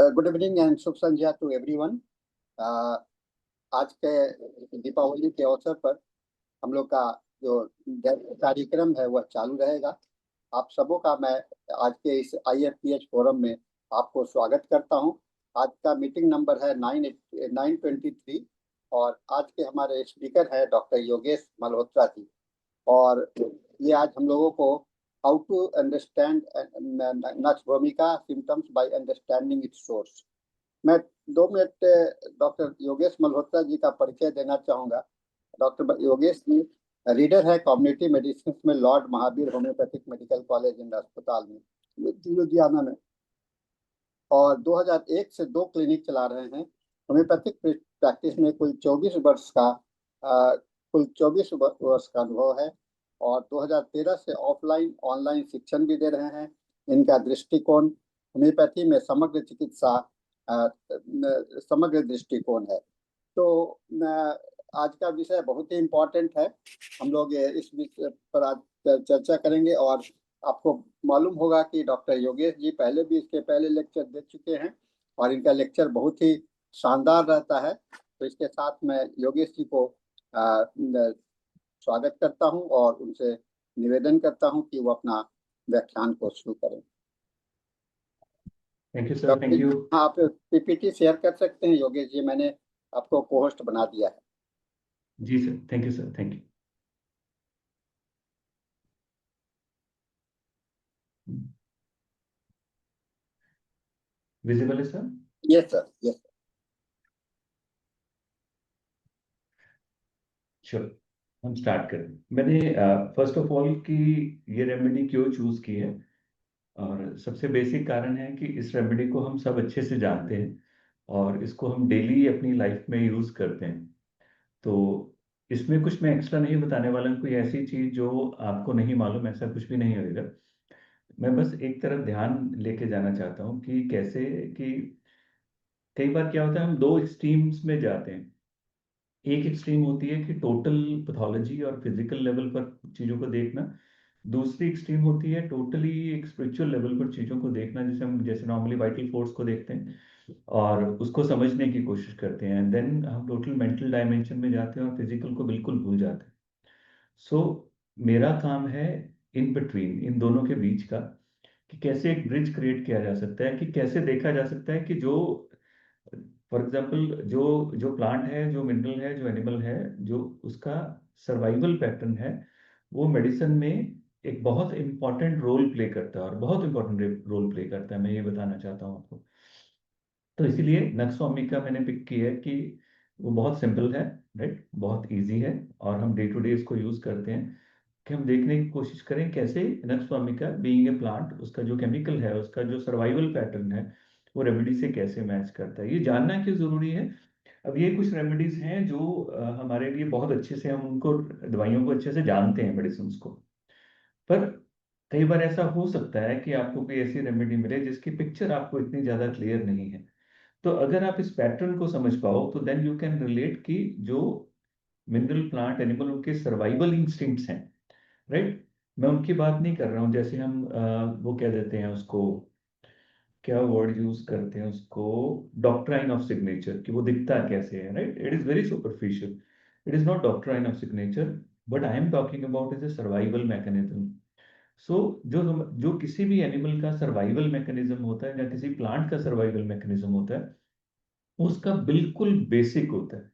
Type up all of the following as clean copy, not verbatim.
Good evening and शुभ संध्या to everyone. आज के दीपावली के अवसर पर हम लोग का जो कार्यक्रम है वह चालू रहेगा। आप सबों का मैं आज के इस IFPH फोरम में आपको स्वागत करता हूं। आज का मीटिंग नंबर है 923 और आज के हमारे स्पीकर है डॉक्टर योगेश मल्होत्रा जी। और ये आज हम लोगों को हाउ टू अंडरस्टैंड नक्स भूमिका symptoms by understanding its source. मैं 2 मिनट डॉक्टर योगेश मल्होत्रा जी का परिचय देना चाहूँगा। डॉक्टर योगेश जी रीडर है कम्युनिटी मेडिसिन में Lord Mahavir homeopathic medical college and अस्पताल में लुधियाना में, और 2001 से 2 क्लिनिक चला रहे हैं। होम्योपैथिक प्रैक्टिस में कुल 24 वर्ष का अनुभव है और 2013 से ऑफलाइन ऑनलाइन शिक्षण भी दे रहे हैं। इनका दृष्टिकोण होम्योपैथी में समग्र चिकित्सा समग्र दृष्टिकोण है। तो आज का विषय बहुत ही इम्पोर्टेंट है। हम लोग इस विषय पर आज चर्चा करेंगे और आपको मालूम होगा कि डॉक्टर योगेश जी पहले भी इसके पहले लेक्चर दे चुके हैं और इनका लेक्चर बहुत ही शानदार रहता है। तो इसके साथ मैं योगेश जी को स्वागत करता हूं और उनसे निवेदन करता हूं कि वो अपना व्याख्यान को शुरू करें। Thank you sir. Thank you. आप PPT शेयर कर सकते हैं योगेश जी, मैंने आपको को-होस्ट बना दिया है। जी sir, thank you sir, thank you. Visible है sir? Yes sir, yes sir. Sure, हम स्टार्ट करें। मैंने फर्स्ट ऑफ ऑल कि ये रेमेडी क्यों चूज की है, और सबसे बेसिक कारण है कि इस रेमेडी को हम सब अच्छे से जानते हैं और इसको हम डेली अपनी लाइफ में यूज करते हैं। तो इसमें कुछ मैं एक्स्ट्रा नहीं बताने वाला हूँ, कोई ऐसी चीज जो आपको नहीं मालूम, ऐसा कुछ भी नहीं होगा। मैं बस एक तरफ ध्यान लेके जाना चाहता हूँ कि कैसे कि कई बार क्या होता है, हम दो एक्सट्रीम्स में जाते हैं। एक एक्सट्रीम होती है कि टोटल पैथोलॉजी और फिजिकल लेवल पर चीज़ों को देखना, दूसरी एक्सट्रीम होती है टोटली एक स्पिरिचुअल लेवल पर चीज़ों को देखना, जैसे नॉर्मली वाइटल फोर्स को देखते हैं और उसको समझने की कोशिश करते हैं। देन हम टोटल मेंटल डायमेंशन में जाते हैं और फिजिकल को बिल्कुल भूल जाते हैं। सो मेरा काम है इन बिटवीन, इन दोनों के बीच का, कि कैसे एक ब्रिज क्रिएट किया जा सकता है, कि कैसे देखा जा सकता है कि जो फॉर एग्जाम्पल जो जो प्लांट है, जो मिनरल है, जो एनिमल है, जो उसका सर्वाइवल पैटर्न है, वो मेडिसिन में एक बहुत इंपॉर्टेंट रोल प्ले करता है और बहुत इंपॉर्टेंट रोल प्ले करता है। मैं ये बताना चाहता हूँ आपको। तो इसीलिए नक्सवामी का मैंने पिक किया है कि वो बहुत सिंपल है, राइट, बहुत इजी है और हम डे टू डे इसको यूज करते हैं। कि हम देखने की कोशिश करें कैसे नक्सवामी का बीइंग ए प्लांट, उसका जो केमिकल है, उसका जो सर्वाइवल पैटर्न है, वो रेमेडी से कैसे मैच करता है। ये जानना क्यों जरूरी है? अब ये कुछ रेमेडीज हैं जो हमारे लिए बहुत अच्छे से, हम उनको दवाइयों को अच्छे से जानते हैं, मेडिसिन को। पर कई बार ऐसा हो सकता है कि आपको कोई ऐसी रेमेडी मिले जिसकी पिक्चर आपको इतनी ज्यादा क्लियर नहीं है। तो अगर आप इस पैटर्न को समझ पाओ तो देन यू कैन रिलेट कि जो मिनरल, प्लांट, एनिमल, उनके सर्वाइवल इंस्टिंक्ट्स हैं, राइट। मैं उनकी बात नहीं कर रहा हूँ, जैसे हम वो कह देते हैं उसको, क्या वर्ड यूज करते हैं उसको, डॉक्ट्राइन ऑफ सिग्नेचर, कि वो दिखता कैसे है, right. It is very superficial, it is not doctrine of signature, but I am talking about is a survival mechanism. So जो किसी भी एनिमल का सर्वाइवल मैकेनिज्म होता है या किसी प्लांट का सर्वाइवल मैकेनिज्म होता है, उसका बिल्कुल बेसिक होता है।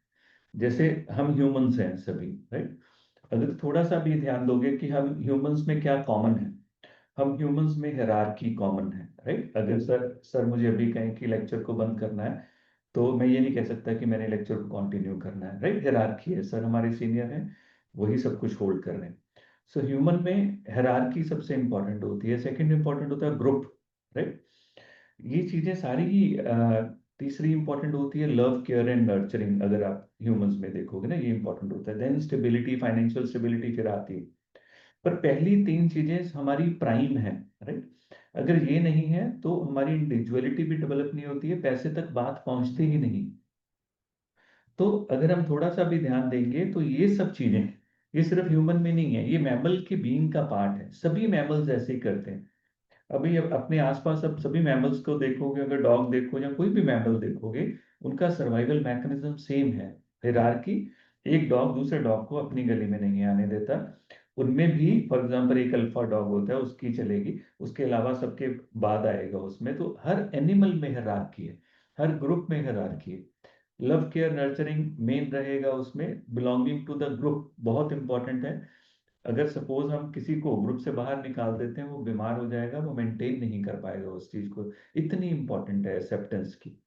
जैसे हम ह्यूमंस हैं सभी, राइट। अगर थोड़ा सा भी ध्यान दोगे कि हम ह्यूमंस में क्या कॉमन है, हम ह्यूमंस में हायरार्की कॉमन है, राइट। अगर सर मुझे अभी कहें कि लेक्चर को बंद करना है, तो मैं ये नहीं कह सकता कि मैंने लेक्चर को कंटिन्यू करना है, राइट। हायरार्की है, सर हमारे सीनियर हैं, वही सब कुछ होल्ड कर रहे हैं। सो ह्यूमन में हायरार्की सबसे इंपॉर्टेंट होती है। सेकंड इंपॉर्टेंट होता है ग्रुप, राइट। ये चीजें सारी ही तीसरी इंपॉर्टेंट होती है लव, केयर एंड नर्चरिंग। अगर आप ह्यूमंस में देखोगे ना, ये इंपॉर्टेंट होता है। देन स्टेबिलिटी, फाइनेंशियल स्टेबिलिटी फिर आती है। पर पहली तीन चीजें हमारी प्राइम है, राइट। अगर ये नहीं है तो हमारी इंडिविजुअलिटी भी डेवलप नहीं होती है, पैसे तक बात पहुंचती ही नहीं। तो अगर हम थोड़ा सा भी ध्यान देंगे तो ये सब चीजें, ये सिर्फ ह्यूमन में नहीं है, ये मैमल के बीइंग का पार्ट है। सभी मैमल्स ऐसे ही करते हैं। अभी अपने आसपास अब सभी मैमल्स को देखोगे, अगर डॉग देखो या कोई भी मैमल देखोगे, उनका सर्वाइवल मैकेनिज्म सेम है। हायरार्की, एक डॉग दूसरे डॉग को अपनी गली में नहीं आने देता। उनमें भी फॉर एग्जांपल एक अल्फा डॉग होता है, उसकी चलेगी, उसके अलावा सबके बाद आएगा उसमें। तो हर एनिमल में हायरार्की है, हर ग्रुप में हायरार्की है। लव केयर नर्चरिंग मेन रहेगा उसमें, बिलोंगिंग टू द ग्रुप बहुत इंपॉर्टेंट है। अगर सपोज हम किसी को ग्रुप से बाहर निकाल देते हैं, वो बीमार हो जाएगा, वो मेंटेन नहीं कर पाएगा उस चीज को। इतनी इंपॉर्टेंट है एक्सेप्टेंस की।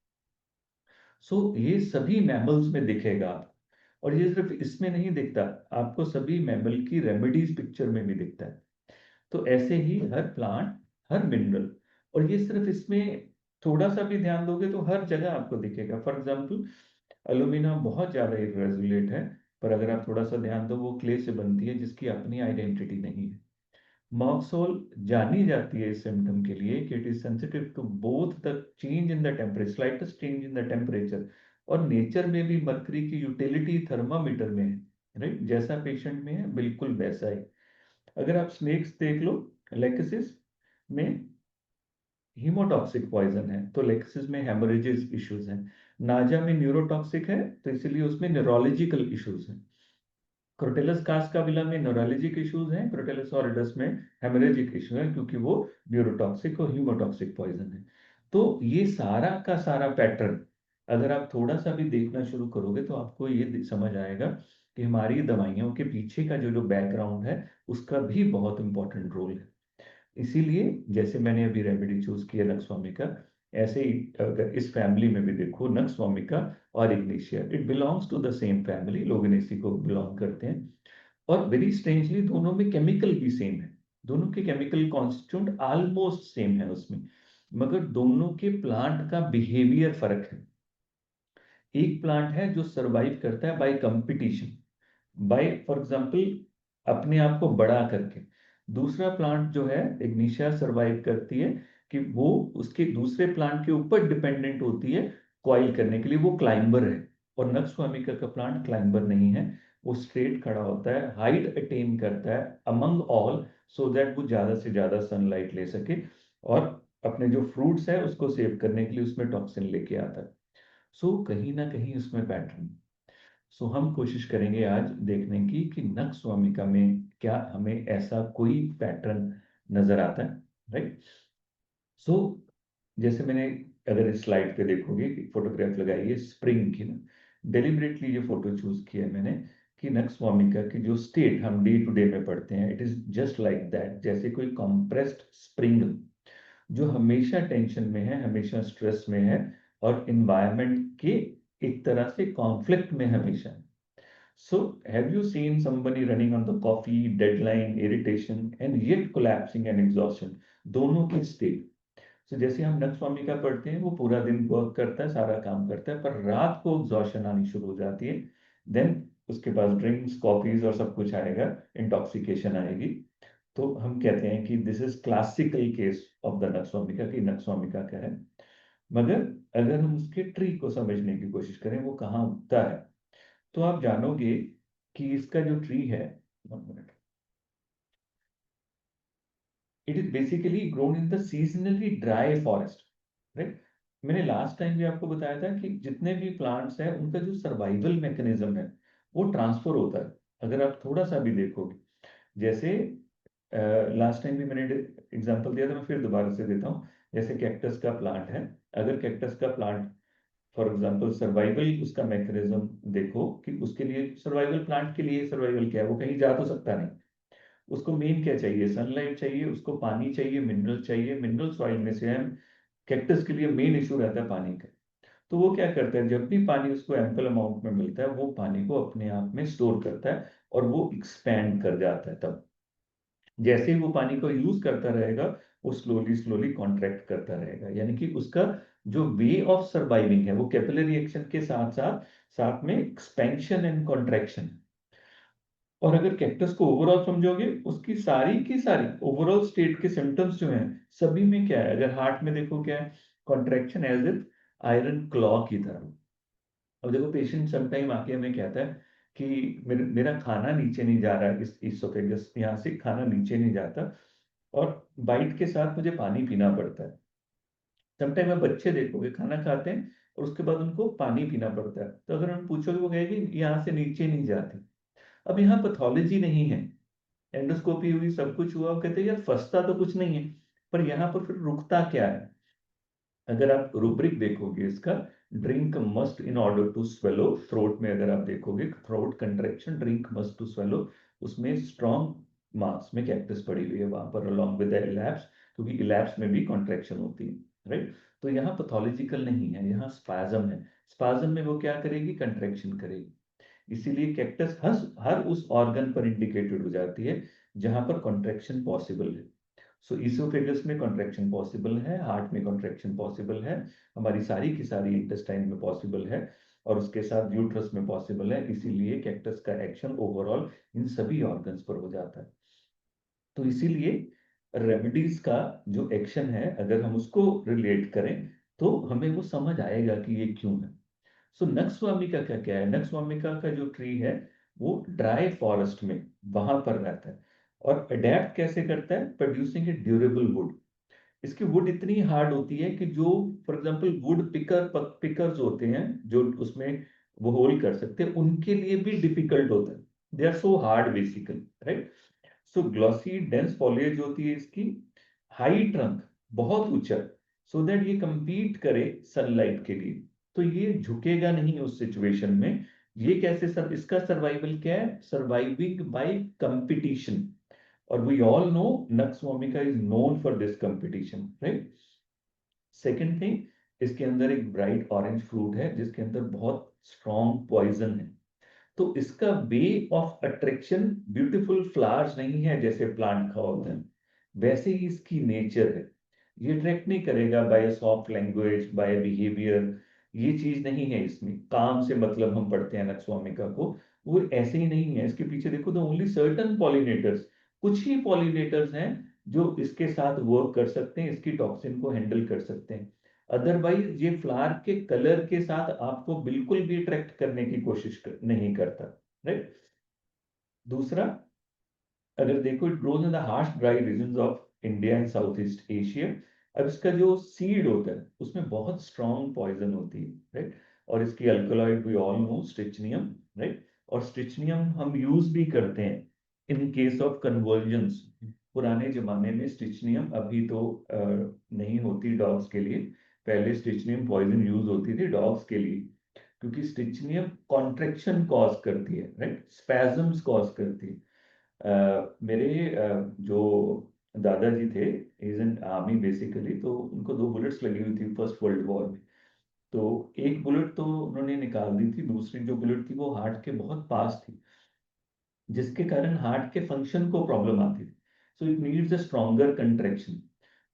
सो ये सभी मैमल्स में दिखेगा। और ये सिर्फ इसमें नहीं दिखता, आपको सभी मैमल की रेमेडीज पिक्चर में भी दिखता है। तो ऐसे ही हर प्लांट, हर मिनरल, और ये सिर्फ इसमें थोड़ा सा भी ध्यान दोगे तो हर जगह आपको दिखेगा। फॉर एग्जाम्पल एलुमिना बहुत ज्यादा इरेजुलेट है, पर अगर आप थोड़ा सा ध्यान दो, वो क्ले से बनती है जिसकी अपनी आइडेंटिटी नहीं है। मॉक्सोल जानी जाती है इस सिम्टम के लिए कि it is sensitive to both the change in the temperature, slightest change in the temperature. और नेचर में भी मरकरी की यूटिलिटी थर्मामीटर में है, राइट? जैसा पेशेंट में है बिल्कुल वैसा ही। अगर आप स्नेक्स देख लो, लेकेसिस में हीमोटॉक्सिक पॉइजन है, तो लेकेसिस में हेमोरेजिस इश्यूज हैं। नाजा में न्यूरोटॉक्सिक है, तो इसलिए उसमें न्यूरोलॉजिकल इश्यूज हैं। क्रोटेलस कास्काविला में न्यूरोलॉजिक इश्यूज हैं, क्रोटेलस ऑरिडस में हेमोरेजिक इशू है, क्योंकि वो न्यूरोटॉक्सिक और ह्यूमोटॉक्सिक पॉइजन है। तो ये सारा का सारा पैटर्न अगर आप थोड़ा सा भी देखना शुरू करोगे तो आपको ये समझ आएगा कि हमारी दवाइयों के पीछे का जो जो बैकग्राउंड है, उसका भी बहुत इंपॉर्टेंट रोल है। इसीलिए जैसे मैंने अभी रेमेडी चूज किया नक्सवामिका, ऐसे ही अगर इस फैमिली में भी देखो नक्सवामिका और ignatia, it belongs to the same family, लोग इसी को बिलोंग करते हैं। और वेरी स्ट्रेंजली दोनों में केमिकल भी सेम है, दोनों के केमिकल कॉन्स्टिट्यूंट ऑलमोस्ट सेम है उसमें, मगर दोनों के प्लांट का बिहेवियर फर्क है। एक प्लांट है जो सरवाइव करता है by competition, by for example अपने आप को बड़ा करके। दूसरा प्लांट जो है इग्निशिया सरवाइव करती है कि वो उसके दूसरे प्लांट के ऊपर डिपेंडेंट होती है कॉइल करने के लिए, वो क्लाइंबर है। और नक्सवामिका का प्लांट क्लाइंबर नहीं है, वो स्ट्रेट खड़ा होता है, हाइट अटेन करता है अमंग ऑल, सो दैट वो ज्यादा से ज्यादा सनलाइट ले सके और अपने जो फ्रूट्स है उसको सेव करने के लिए उसमें टॉक्सिन लेके आता है। सो कहीं ना कहीं उसमें पैटर्न। सो हम कोशिश करेंगे आज देखने की कि नक्सवामिका में क्या हमें ऐसा कोई पैटर्न नजर आता है, राइट? सो जैसे मैंने, अगर इस स्लाइड पे देखोगे फोटोग्राफ लगाई है स्प्रिंग की ना, डेलिबरेटली ये फोटो चूज किया है मैंने कि नक्सवामिका की जो स्टेट हम डे टू डे में पढ़ते हैं, it is just like that, जैसे कोई कंप्रेस्ड स्प्रिंग जो हमेशा टेंशन में है, हमेशा स्ट्रेस में है, और इन्वायरमेंट के एक तरह से कॉन्फ्लिक्ट में हमेशा है। So, have you seen somebody running on the coffee, deadline, irritation, and yet collapsing and exhaustion? दोनों की स्टेट। तो जैसे हम नक्सवामी का पढ़ते हैं, वो पूरा दिन वर्क करता है, सारा काम करता है, पर रात को एग्जॉशन आनी शुरू हो जाती है। देन उसके पास ड्रिंक्स, कॉफीज और सब कुछ आएगा, इंटॉक्सिकेशन आएगी। तो हम कहते हैं कि this is classical case of the nux vomica, की नक्सवामिका क्या है। मगर अगर हम उसके ट्री को समझने की कोशिश करें, वो कहाँ उगता है, तो आप जानोगे कि इसका जो ट्री है, one minute, it is basically grown in the seasonally dry forest, right? मैंने लास्ट टाइम भी आपको बताया था कि जितने भी प्लांट्स हैं उनका जो सर्वाइवल मैकेनिज्म है वो ट्रांसफर होता है। अगर आप थोड़ा सा भी देखोगे, जैसे लास्ट टाइम भी मैंने एग्जांपल दिया था, मैं फिर दोबारा से देता हूँ। जैसे कैक्टस का प्लांट है, अगर कैक्टस का प्लांट फॉर एग्जाम्पल सर्वाइवल, उसका मैकेनिज्म देखो कि उसके लिए सर्वाइवल, प्लांट के लिए सर्वाइवल क्या है, वो कहीं जा तो सकता नहीं। उसको मेन क्या चाहिए, सनलाइट चाहिए, उसको पानी चाहिए, मिनरल चाहिए, मिनरल सॉइल में से है। कैक्टस के लिए मेन इशू रहता है पानी का। तो वो क्या करता है, जब भी पानी उसको एम्पल अमाउंट में मिलता है, वो पानी को अपने आप में स्टोर करता है और वो एक्सपैंड कर जाता है। तब जैसे ही वो पानी को यूज करता रहेगा, वो स्लोली स्लोली कॉन्ट्रैक्ट करता रहेगा, यानी कि उसका जो वे ऑफ सर्वाइविंग है वो कैपिलरी एक्शन के साथ साथ साथ में एक्सपेंशन एंड कॉन्ट्रैक्शन। और अगर कैक्टस को ओवरऑल समझोगे, उसकी सारी की सारी ओवरऑल स्टेट के सिम्टम्स जो हैं, सभी में क्या है, अगर हार्ट में देखो क्या है, contraction as if iron claw की तरह। अब देखो पेशेंट समटाइम आके हमें कहता है कि मेरा खाना नीचे नहीं जा रहा है, इस इसोफेगस यहाँ से खाना नीचे नहीं जाता, और बाइट के साथ मुझे पानी पीना पड़ता है। समटाइम में बच्चे देखोगे खाना खाते हैं और उसके बाद उनको पानी पीना पड़ता है, तो अगर हम पूछोगे वो कहेगी यहाँ से नीचे नहीं जाती। अब यहाँ पैथोलॉजी नहीं है, एंडोस्कोपी हुई, सब कुछ हुआ, कहते हैं यार फंसता तो कुछ नहीं है, पर यहाँ पर फिर रुकता क्या है। अगर आप रूब्रिक देखोगे इसका, drink must in order to swallow, throat में अगर आप देखोगे throat contraction, drink must to swallow, उसमें स्ट्रॉन्ग मार्क्स में कैक्टस पड़ी हुई है वहां पर अलोंग विद इलैप्स, क्योंकि इलैप्स में भी कॉन्ट्रैक्शन होती है, राइट। तो यहाँ पैथोलॉजिकल नहीं है, यहाँ स्पाज्म है। स्पाज्म में वो क्या करेगी, कंट्रैक्शन करेगी। इसीलिए कैक्टस हर उस ऑर्गन पर इंडिकेटेड हो जाती है जहां पर कॉन्ट्रैक्शन पॉसिबल है। सो इसोफेगस में कॉन्ट्रैक्शन पॉसिबल है, हार्ट में कॉन्ट्रैक्शन पॉसिबल है, हमारी सारी की सारी इंटेस्टाइन में पॉसिबल है, और उसके साथ यूट्रस में पॉसिबल है। इसीलिए कैक्टस का एक्शन ओवरऑल इन सभी ऑर्गन्स पर हो जाता है। तो इसीलिए रेमेडीज का जो एक्शन है, अगर हम उसको रिलेट करें तो हमें वो समझ आएगा कि ये क्यों है। सो नक्सवामिका का क्या है, नक्सवामिका का जो ट्री है वो ड्राई फॉरेस्ट में वहां पर रहता है, और अडेप्ट कैसे करता है, प्रोड्यूसिंग ए ड्यूरेबल वुड। इसकी वुड इतनी हार्ड होती है कि जो फॉर एग्जांपल वुड पिकर्स होते हैं जो उसमें वो होल कर सकते हैं, उनके लिए भी डिफिकल्ट होता है। They are so hard basically, right. So glossy dense foliage होती है इसकी, हाई ट्रंक, बहुत ऊंचा, सो दैट ये compete करे सनलाइट के लिए। तो ये झुकेगा नहीं उस सिचुएशन में। ये कैसे सब, इसका सर्वाइवल क्या है, सर्वाइविंग बाय कंपटीशन। और we all know nux vomica is known for this competition, right. Second thing, इसके अंदर एक ब्राइट ऑरेंज फ्रूट है जिसके अंदर बहुत स्ट्रॉन्ग पॉइजन है। तो इसका way of attraction beautiful flowers नहीं है जैसे प्लांट का होता है, वैसे ही इसकी नेचर है। ये अट्रैक्ट नहीं करेगा by soft language, by behaviour, ये चीज नहीं है इसमें। काम से मतलब हम पढ़ते हैं नक्सवामिका को, वो ऐसे ही नहीं है। इसके पीछे देखो तो ओनली सर्टन पॉलिनेटर्स, कुछ ही पॉलिनेटर्स हैं जो इसके साथ वर्क कर सकते हैं, इसकी टॉक्सिन को हैंडल कर सकते हैं। अदरवाइज ये फ्लावर के कलर के साथ आपको बिल्कुल भी अट्रैक्ट करने की नहीं करता, राइट। दूसरा, अगर देखो it grows in the harsh dry region of India and south east Asia. अब इसका जो सीड होता है उसमें बहुत स्ट्रॉन्ग पॉइजन होती है, राइट। और इसकी alkaloid we all know, strychninum, right. और स्टिचनियम हम यूज भी करते हैं इन केस ऑफ कन्वर्जन्स। पुराने जमाने में स्टिचनियम, अभी तो नहीं होती डॉग्स के लिए, पहले स्टिचनियम पॉइजन यूज होती थी डॉग्स के लिए, क्योंकि स्टिचनियम कॉन्ट्रेक्शन कॉज करती है, राइट, स्पैजम्स कॉज करती है। मेरे जो दादाजी थे, इज एन आर्मी बेसिकली, तो उनको 2 बुलेट्स लगी हुई थी फर्स्ट वर्ल्ड वॉर में। तो एक बुलेट तो उन्होंने निकाल दी थी, दूसरी जो बुलेट थी वो हार्ट के बहुत पास थी, जिसके कारण हार्ट के फंक्शन को प्रॉब्लम आती थी। So it needs a stronger contraction.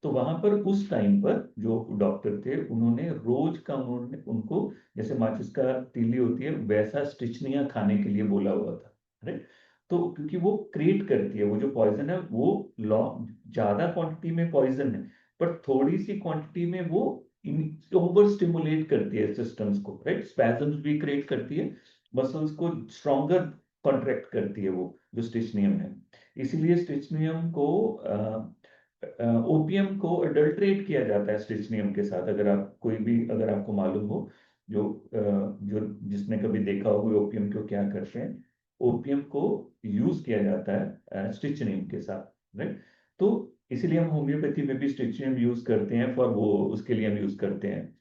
तो वहां पर उस टाइम पर जो डॉक्टर थे उन्होंने रोज का, उन्होंने उनको जैसे माचिस का तीली होती है वैसा स्टिचनिया खाने के लिए बोला हुआ था, राइट। तो क्योंकि वो क्रिएट करती है, वो जो पॉइजन है वो लॉन्ग, ज्यादा क्वांटिटी में पॉइजन है, पर थोड़ी सी क्वांटिटी में वो ओवर स्टिमुलेट करती है सिस्टम्स को, राइट। स्पैजम्स भी क्रिएट करती है, मसल्स को स्ट्रॉन्गर कॉन्ट्रैक्ट करती है वो जो स्टिचनियम है। इसीलिए स्टिचनियम को ओपियम को अडल्ट्रेट किया जाता है स्टिचनियम के साथ। अगर आप कोई भी, अगर आपको मालूम हो, जो जो जिसने कभी देखा हो ओपियम को क्या करते हैं, ओपियम को यूज किया जाता है स्टिचनियम के साथ, राइट। तो इसीलिए हम होम्योपैथी में भी स्टिचनियम यूज करते हैं, फॉर वो उसके लिए हम यूज करते हैं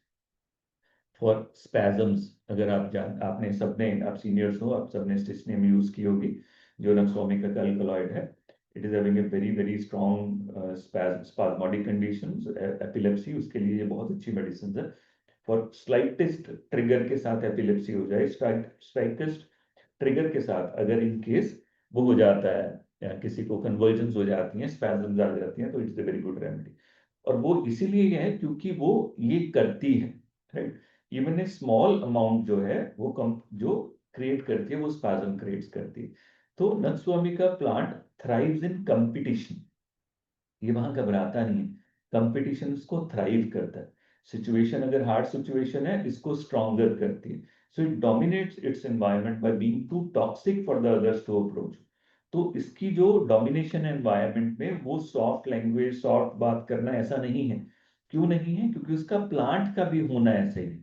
फॉर स्पैजम्स। अगर आप आपने सबने, आप सीनियर्स हो, आप सबने स्टिचनियम यूज की होगी, जो नक्सोमिका का अल्कलॉइड है। It is having a very very strong spasmodic conditions, epilepsy, उसके लिए ये बहुत अच्छी मेडिसिन है। फॉर स्लाइटेस्ट ट्रिगर के साथ एपिलेप्सी हो जाए, स्लाइटेस्ट ट्रिगर के साथ अगर इन केस वो हो जाता है, या किसी को कन्वर्जन्स हो जाती हैं, स्पैजम्स आ जाती हैं, तो it's a very good remedy. और वो इसीलिए है क्योंकि वो ये करती है, right. Even a small amount जो है वो कम जो क्रिएट करती है, वो स्पैजम क्रिएट्स करती है। तो nux vomica plant thrives in competition, ये वहां घबराता नहीं है, कंपटीशन इसको थ्राइव करता है। सिचुएशन अगर हार्ड सिचुएशन है, इसको स्ट्रॉन्गर करती है। So it dominates its environment by being too toxic for the others to approach. तो इसकी जो डोमिनेशन एनवायरनमेंट में वो सॉफ्ट लैंग्वेज, सॉफ्ट बात करना ऐसा नहीं है। क्यों नहीं है? क्योंकि उसका प्लांट का भी होना ऐसे ही।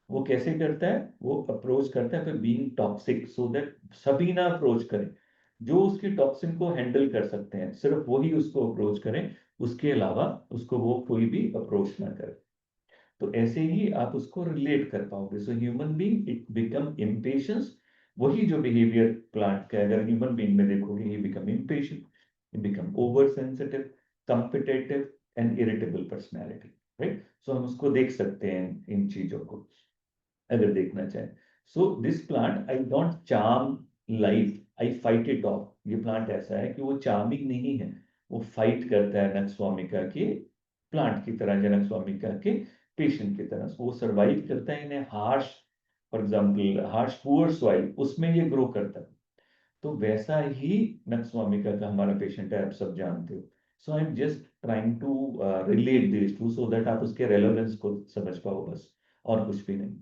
वो कैसे करता है? वो अप्रोच करता है बीइंग टॉक्सिक, सो दैट सभी ना अप्रोच करें। जो उसकी टॉक्सिन को हैंडल कर सकते हैं सिर्फ वही उसको अप्रोच करें, उसके अलावा उसको वो कोई भी अप्रोच ना करे। तो ऐसे ही आप उसको रिलेट कर पाओगे। So human being it become impatience, वही जो बिहेवियर प्लांट का अगर ह्यूमन बीइंग में देखोगे, he become impatient, he become over sensitive, competitive and irritable personality, right? So हम उसको देख सकते हैं इन चीजों को अगर देखना चाहें। So this plant I don't charm life, I fight it of. ये प्लांट ऐसा है कि वो चार्मिंग नहीं है, वो फाइट करता है नक्स vomica के प्लांट की तरह, जनक स्वामिका के पेशेंट की तरह। वो सरवाइव करता है इन्हें harsh, for example harsh poor soil, उसमें ये ग्रो करता है। तो वैसा ही नक्स vomica का हमारा पेशेंट है, आप सब जानते हो। So I am just trying to relate this to, so that आप उसके रेलेवेंस को समझ पाओ बस, और कुछ भी नहीं,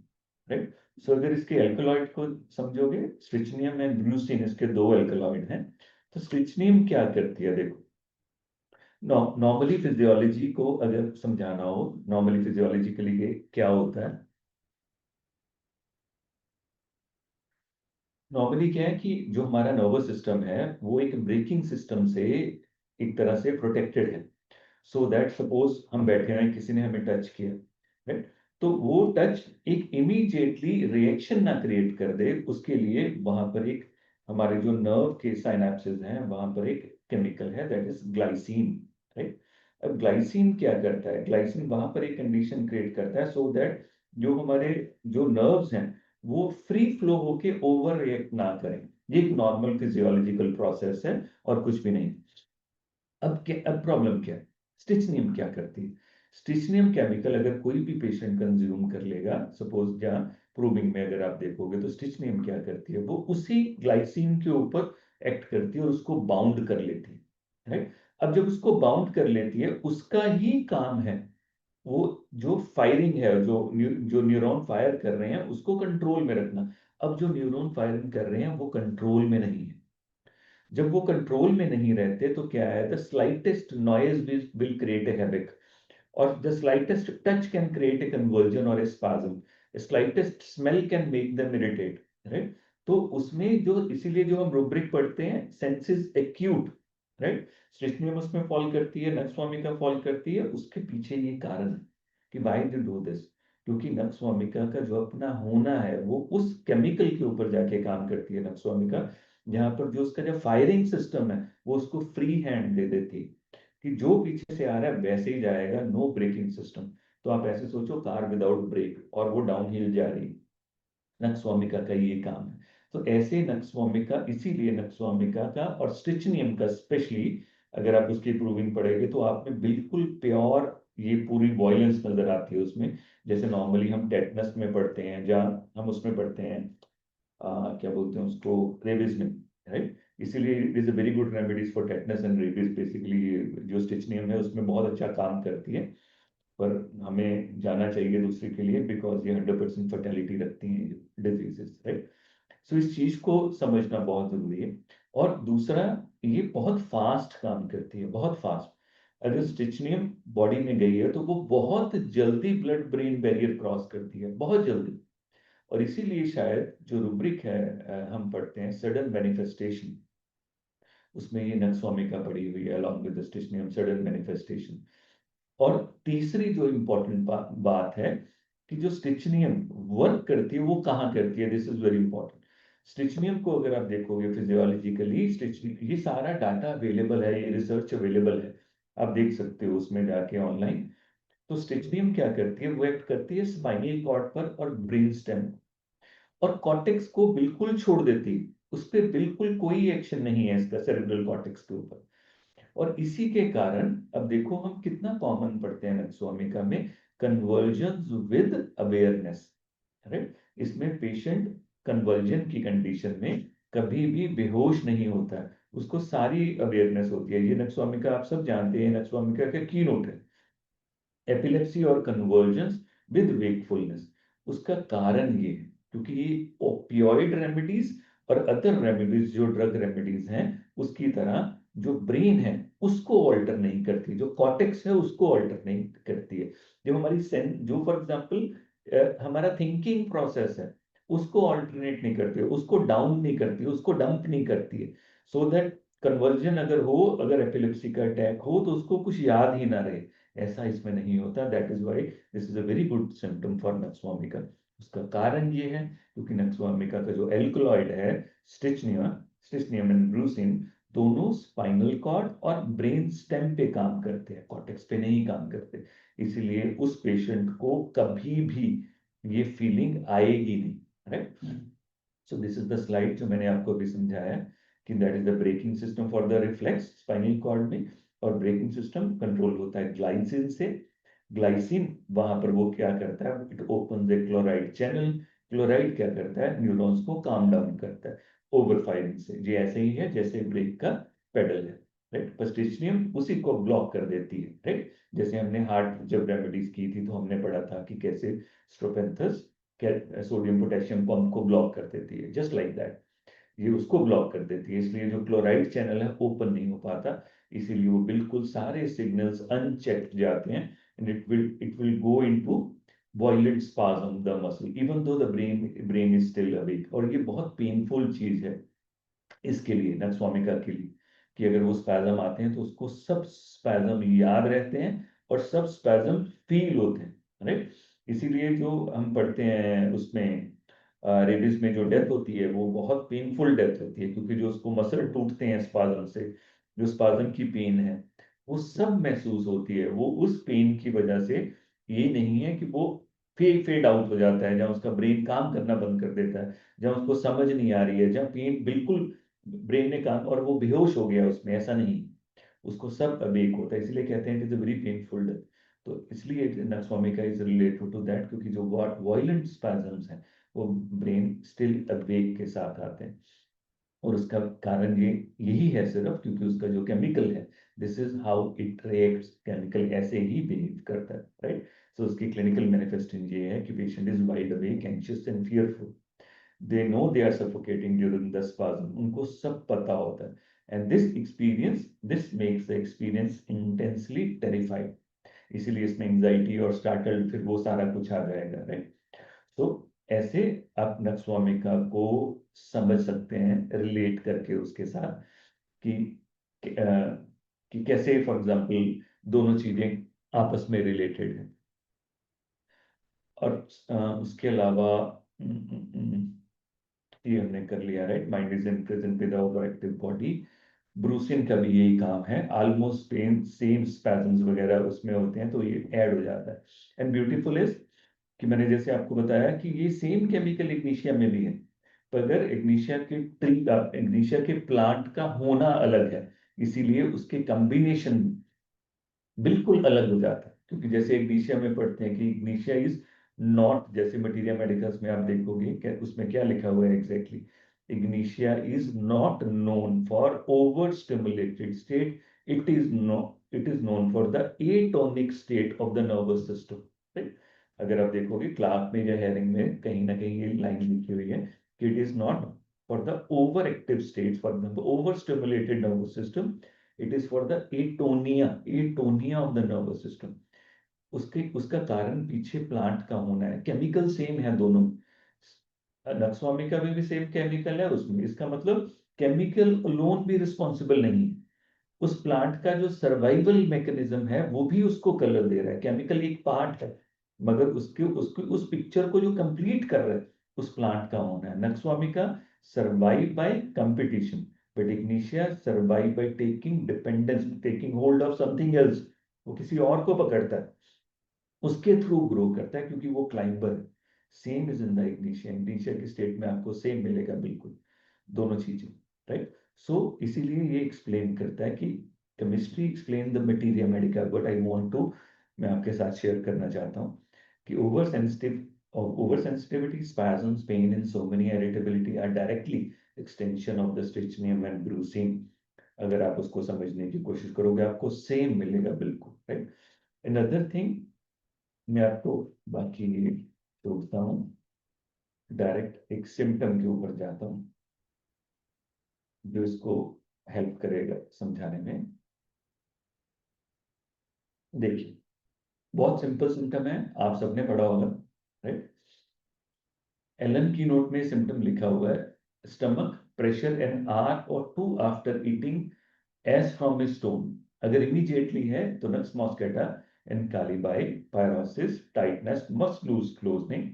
राइट? सो अगर इसके एल्कलॉइड को समझोगे, स्ट्रिचनियम एंड ब्रूसिन, इसके दो एल्कलॉइड हैं। तो स्ट्रिचनियम क्या करती है देखो, नॉर्मली फिजियोलॉजी को अगर समझाना हो, नॉर्मली फिजियोलॉजिकली क्या होता है, नॉर्मली क्या है कि जो हमारा नर्वस सिस्टम है वो एक ब्रेकिंग सिस्टम से एक तरह से प्रोटेक्टेड है। सो दैट सपोज हम बैठे हैं, किसी ने हमें टच किया, राइट? तो वो टच एक इमीडिएटली रिएक्शन ना क्रिएट कर दे, उसके लिए वहां पर एक हमारे जो नर्व के साइनेप्सेस हैं वहां पर एक केमिकल है, दैट इज ग्लाइसिन, राइट? अब ग्लाइसिन क्या करता है? ग्लाइसिन वहां पर एक कंडीशन क्रिएट करता है सो दैट जो हमारे जो नर्व्स हैं वो फ्री फ्लो होके ओवर रिएक्ट ना करें। ये एक नॉर्मल फिजियोलॉजिकल प्रोसेस है और कुछ भी नहीं। अब प्रॉब्लम क्या है? स्टिचनियम क्या करती है? स्टिचनियम केमिकल अगर कोई भी पेशेंट कंज्यूम कर लेगा, सपोज जहाँ प्रूविंग में अगर आप देखोगे, तो स्टिचनियम क्या करती है? वो उसी ग्लाइसिन के ऊपर एक्ट करती है और उसको बाउंड कर लेती है, राइट? अब जब उसको बाउंड कर लेती है, उसका ही काम है वो जो फायरिंग है, जो न्यूरॉन फायर कर रहे हैं उसको कंट्रोल में रखना। अब जो न्यूरॉन फायरिंग कर रहे हैं वो कंट्रोल में नहीं है। जब वो कंट्रोल में नहीं रहते तो क्या है, the slightest noise will create a habit, और the slightest touch can create a convulsion और a spasm, slightest smell can make them irritate, right? तो उसमें जो इसीलिए जो हम रूब्रिक पढ़ते हैं सेंसेस एक्यूट, राइट? स्ट्रिचनियम उसमें फॉल करती है, नक्स vomica फॉल करती है, उसके पीछे ये कारण है कि व्हाई दे डू दिस। क्योंकि नक्स vomica का जो अपना होना है वो उस केमिकल के ऊपर जाके काम करती है, नक्स vomica, जहां पर जो उसका जो फायरिंग सिस्टम है वो उसको फ्री हैंड दे देती है कि जो पीछे से आ रहा है वैसे ही जाएगा, नो ब्रेकिंग सिस्टम। तो आप ऐसे सोचो कार विदाउट ब्रेक और वो डाउनहिल जा रही, नक्स vomica का ये काम है। तो ऐसे नक्स vomica, इसीलिए नक्स vomica का और स्टिचनियम का स्पेशली अगर आप उसकी प्रूविंग पढ़ेंगे तो आप में बिल्कुल प्योर ये पूरी वॉयलेंस नजर आती है उसमें। जैसे नॉर्मली हम टेटनस में पढ़ते हैं, जहाँ हम उसमें पढ़ते हैं क्या बोलते हैं उसको, रेबीज में, राइट? इसीलिए it is a very good remedies for tetanus and rabies. Basically जो स्टिचनियम है उसमें बहुत अच्छा काम करती है, पर हमें जाना चाहिए दूसरे के लिए, बिकॉज ये 100% फर्टेलिटी रखती हैं डिजीजेस, राइट? सो इस चीज को समझना बहुत जरूरी है। और दूसरा, ये बहुत फास्ट काम करती है, बहुत फास्ट। अगर स्टिचनियम बॉडी में गई है तो वो बहुत जल्दी ब्लड ब्रेन बैरियर क्रॉस करती है, बहुत जल्दी। और इसीलिए शायद जो रूब्रिक है हम पढ़ते हैं सडन मैनिफेस्टेशन, उसमें ये नक्स vomica पड़ी हुई है अलॉन्ग विद स्टिचनियम, सडन मैनिफेस्टेशन। और तीसरी जो इम्पोर्टेंट बात है कि जो स्टिचनियम वर्क करती है वो कहाँ करती है, दिस इज वेरी इंपॉर्टेंट। स्टिचनियम को अगर आप देखोगे फिजियोलॉजिकली, स्टिचनियम ये सारा डाटा अवेलेबल है, ये रिसर्च अवेलेबल है, आप देख सकते हो उसमें जाके ऑनलाइन। तो स्टिचनियम क्या करती है, वो एक्ट करती है स्पाइनल कॉर्ड पर और ब्रेन स्टेम, और कॉर्टेक्स को बिल्कुल छोड़ देती है, उस पर बिल्कुल कोई एक्शन नहीं है इसका सेरेब्रल कॉर्टेक्स के ऊपर। और इसी के कारण अब देखो हम कितना कॉमन पढ़ते हैं नक्सोमिका में, कन्वर्जन विद अवेयरनेस, राइट? इसमें पेशेंट कन्वर्जन की कंडीशन में कभी भी बेहोश नहीं होता है, उसको सारी अवेयरनेस होती है। ये नक्सोमिका आप सब जानते हैं, नक्सोमिका का की नोट है एपिलेप्सी और कन्वर्जेंस विद वेकफुलनेस। उसका कारण ये है क्योंकि ये ओपियोइड रेमेडीज और अदर रेमेडीज जो ड्रग रेमेडीज हैं उसकी तरह जो ब्रेन है उसको ऑल्टर नहीं करती, जो कॉर्टेक्स है उसको ऑल्टर नहीं करती है। जो हमारी सेंस, जो फॉर एग्जांपल हमारा थिंकिंग प्रोसेस है उसको ऑल्टरनेट नहीं करती है, उसको डाउन नहीं करती है, उसको डंप नहीं करती है, सो दैट कन्वर्जन अगर हो, अगर एपिलेप्सी का अटैक हो तो उसको कुछ याद ही ना रहे। ऐसा इसमें नहीं होता। That is why this is a very good symptom for nux vomica. उसका कारण ये है क्योंकि नक्सवामिका का जो एल्कलॉइड है स्टिचनियम, स्टिचनियम एंड ब्रूसिन, दोनों स्पाइनल कॉर्ड और ब्रेन स्टेम पे काम करते हैं, कॉर्टेक्स पे नहीं काम करते। इसीलिए उस पेशेंट को कभी भी ये फीलिंग आएगी नहीं, right. So this is the slide जो मैंने आपको अभी समझाया कि that is the braking system for the reflex spinal cord में। और ब्रेकिंग सिस्टम कंट्रोल होता है ग्लाइसिन से। ग्लाइसिन वहां पर वो क्या करता है, it open the chloride channel. Chloride क्या करता है, न्यूरॉन्स को काम डाउन करता है ओवर फायरिंग से। ये ऐसे ही है जैसे ब्रेक का पेडल है, राइट। पस्टिचनियम उसी को ब्लॉक कर देती है, राइट। जैसे हमने हार्ट जब रेमेडीज की थी तो हमने पढ़ा था कि कैसे स्ट्रोपेंथस सोडियम पोटेशियम पंप को ब्लॉक कर देती है, जस्ट लाइक दैट ये उसको ब्लॉक कर देती है। इसलिए जो क्लोराइड चैनल है ओपन नहीं हो पाता, इसीलिए वो बिल्कुल सारे सिग्नल्स अनचेक्ड जाते हैं and it will go into violent spasm the muscle even though the brain is still awake. और ये बहुत पेनफुल चीज है इसके लिए, नक्सवामिका के लिए, कि अगर वो स्पैज्म आते हैं तो उसको सब स्पैज्म याद रहते हैं और सब स्पैज्म फील होते हैं, राइट। इसीलिए जो हम पढ़ते हैं उसमें रेबिस में जो डेथ होती है वो बहुत पेनफुल डेथ होती है, क्योंकि जो उसको मसल टूटते हैं स्पाज्म से, जो स्पाज्म की पेन है वो सब महसूस होती है। वो उस पेन की वजह से ये नहीं है कि वो फेड आउट हो जाता है, जहाँ उसका ब्रेन काम करना बंद कर देता है, जहाँ उसको समझ नहीं आ रही है, जहाँ पेन बिल्कुल ब्रेन ने काम और वो बेहोश हो गया उसमें, ऐसा नहीं। उसको सब अवेक होता है, इसलिए कहते हैं कि इट्स वेरी पेनफुल डेथ। तो इसलिए nux vomica is related to that, क्योंकि जो वायलेंट स्पैज्म्स हैं वो ब्रेन स्टिल अवेक के साथ आते हैं। और उसका कारण ये यही है सिर्फ क्योंकि उसका जो केमिकल है, this is how it reacts, chemical ऐसे ही बिहेव करता है, राइट। सो उसकी क्लिनिकल मैनिफेस्टेशन ये है कि patient is wide awake, anxious and fearful. They know they are suffocating during the spasm, उनको सब पता होता है। And this makes the experience intensely terrified। इसीलिए इसमें एंजाइटी और स्टार्टल्ड फिर वो सारा कुछ आ जाएगा, राइट। तो ऐसे आप नक्सवामिका को समझ सकते हैं रिलेट करके उसके साथ कि कि कैसे फॉर एग्जांपल दोनों चीजें आपस में रिलेटेड है। और उसके अलावा ये हमने कर लिया, right. Mind is in present without active body. Brucine का भी यही काम है, ऑलमोस्ट सेम स्पैजम्स वगैरह उसमें होते हैं तो ये ऐड हो जाता है। एंड ब्यूटीफुल इज कि मैंने जैसे आपको बताया कि ये सेम केमिकल इग्निशिया में भी है, पर अगर इग्निशिया के ट्री का, इग्निशिया के प्लांट का होना अलग है, इसीलिए उसके कॉम्बिनेशन बिल्कुल अलग हो जाता है। क्योंकि जैसे इग्निशिया में पढ़ते हैं कि इग्निशिया इज नॉट, जैसे मटीरिया मेडिकल्स में आप देखोगे कि उसमें क्या लिखा हुआ है exactly, Ignatia is not known for over stimulated state, it is known for the atonic state of the nervous system, right. अगर आप देखोगे क्लार्क में या हेरिंग में कहीं ना कहीं ये लाइन लिखी हुई है कि it is not for the over active state, for example over stimulated nervous system, it is for the एटोनिया of the nervous system. उसके उसका कारण पीछे प्लांट का होना है, केमिकल सेम है दोनों। नक्सवामिका में भी सेम केमिकल है उसमें, इसका मतलब केमिकल अलोन भी रिस्पॉन्सिबल नहीं है। उस प्लांट का जो सर्वाइवल मैकेनिज्म है वो भी उसको कलर दे रहा है, केमिकल एक पार्ट है, मगर उसके उसको उस पिक्चर को जो कंप्लीट कर रहा है उस प्लांट का होना है। Nux vomica survive by competition, but ignatia survive by taking dependence, taking hold of something else. वो किसी और को पकड़ता है, उसके थ्रू ग्रो करता है, क्योंकि वो क्लाइंबर है। Same is in the Ignatia, Ignatia की स्टेट में आपको सेम मिलेगा बिल्कुल, दोनों चीजें, राइट। सो इसीलिए ये एक्सप्लेन करता है कि chemistry explain the materia medica, but I want to, मैं आपके साथ शेयर करना चाहता हूँ कि over sensitivity, spasms, pain and so many irritability are directly extension of the strychnium and brucine। अगर आप उसको समझने की कोशिश करोगे आपको सेम मिलेगा बिल्कुल, राइट। अनदर थिंग, मैं आपको बाकी छोड़ता हूँ, डायरेक्ट एक सिम्टम के ऊपर जाता हूँ जो इसको हेल्प करेगा समझाने में। देखिए, बहुत सिंपल सिम्टम है, आप सबने पढ़ा होगा, राइट। एलन की नोट में सिम्टम लिखा हुआ है, stomach pressure an hour or two after eating as from a stone. अगर इमीडिएटली है तो nux moschata and kali bi, pyrosis, tightness, must loose clothing,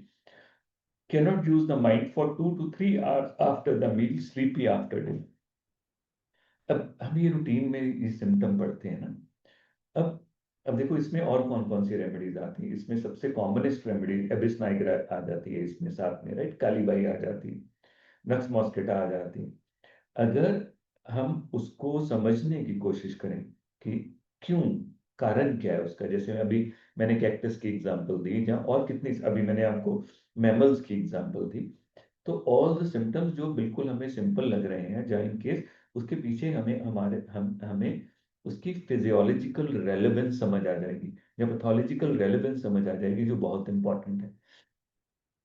cannot use the mind for 2 to 3 hours after the meal, sleepy after dinner। अब हम ये routine में ये symptom पढ़ते हैं ना। अब देखो इसमें और कौन कौन सी रेमेडीज आती है। इसमें सबसे कॉमनेस्ट रेमेडी एबिस नाइग्रा आ जाती है इसमें साथ में, राइट। कालीबाई आ जाती है, नक्स मॉस्केटा आ जाती है। अगर हम उसको समझने की कोशिश करें कि क्यों, कारण क्या है उसका, जैसे अभी मैंने कैक्टस की एग्जांपल दी, जहाँ और कितनी, अभी मैंने आपको मैमल्स की एग्जांपल दी। तो ऑल द सिम्टम्स जो बिल्कुल हमें सिंपल लग रहे हैं, जहाँ इन केस उसके पीछे हमें उसकी फिजियोलॉजिकल रेलेवेंस समझ आ जाएगी, या पैथोलॉजिकल रेलेवेंस समझ आ जाएगी, जो बहुत इंपॉर्टेंट है।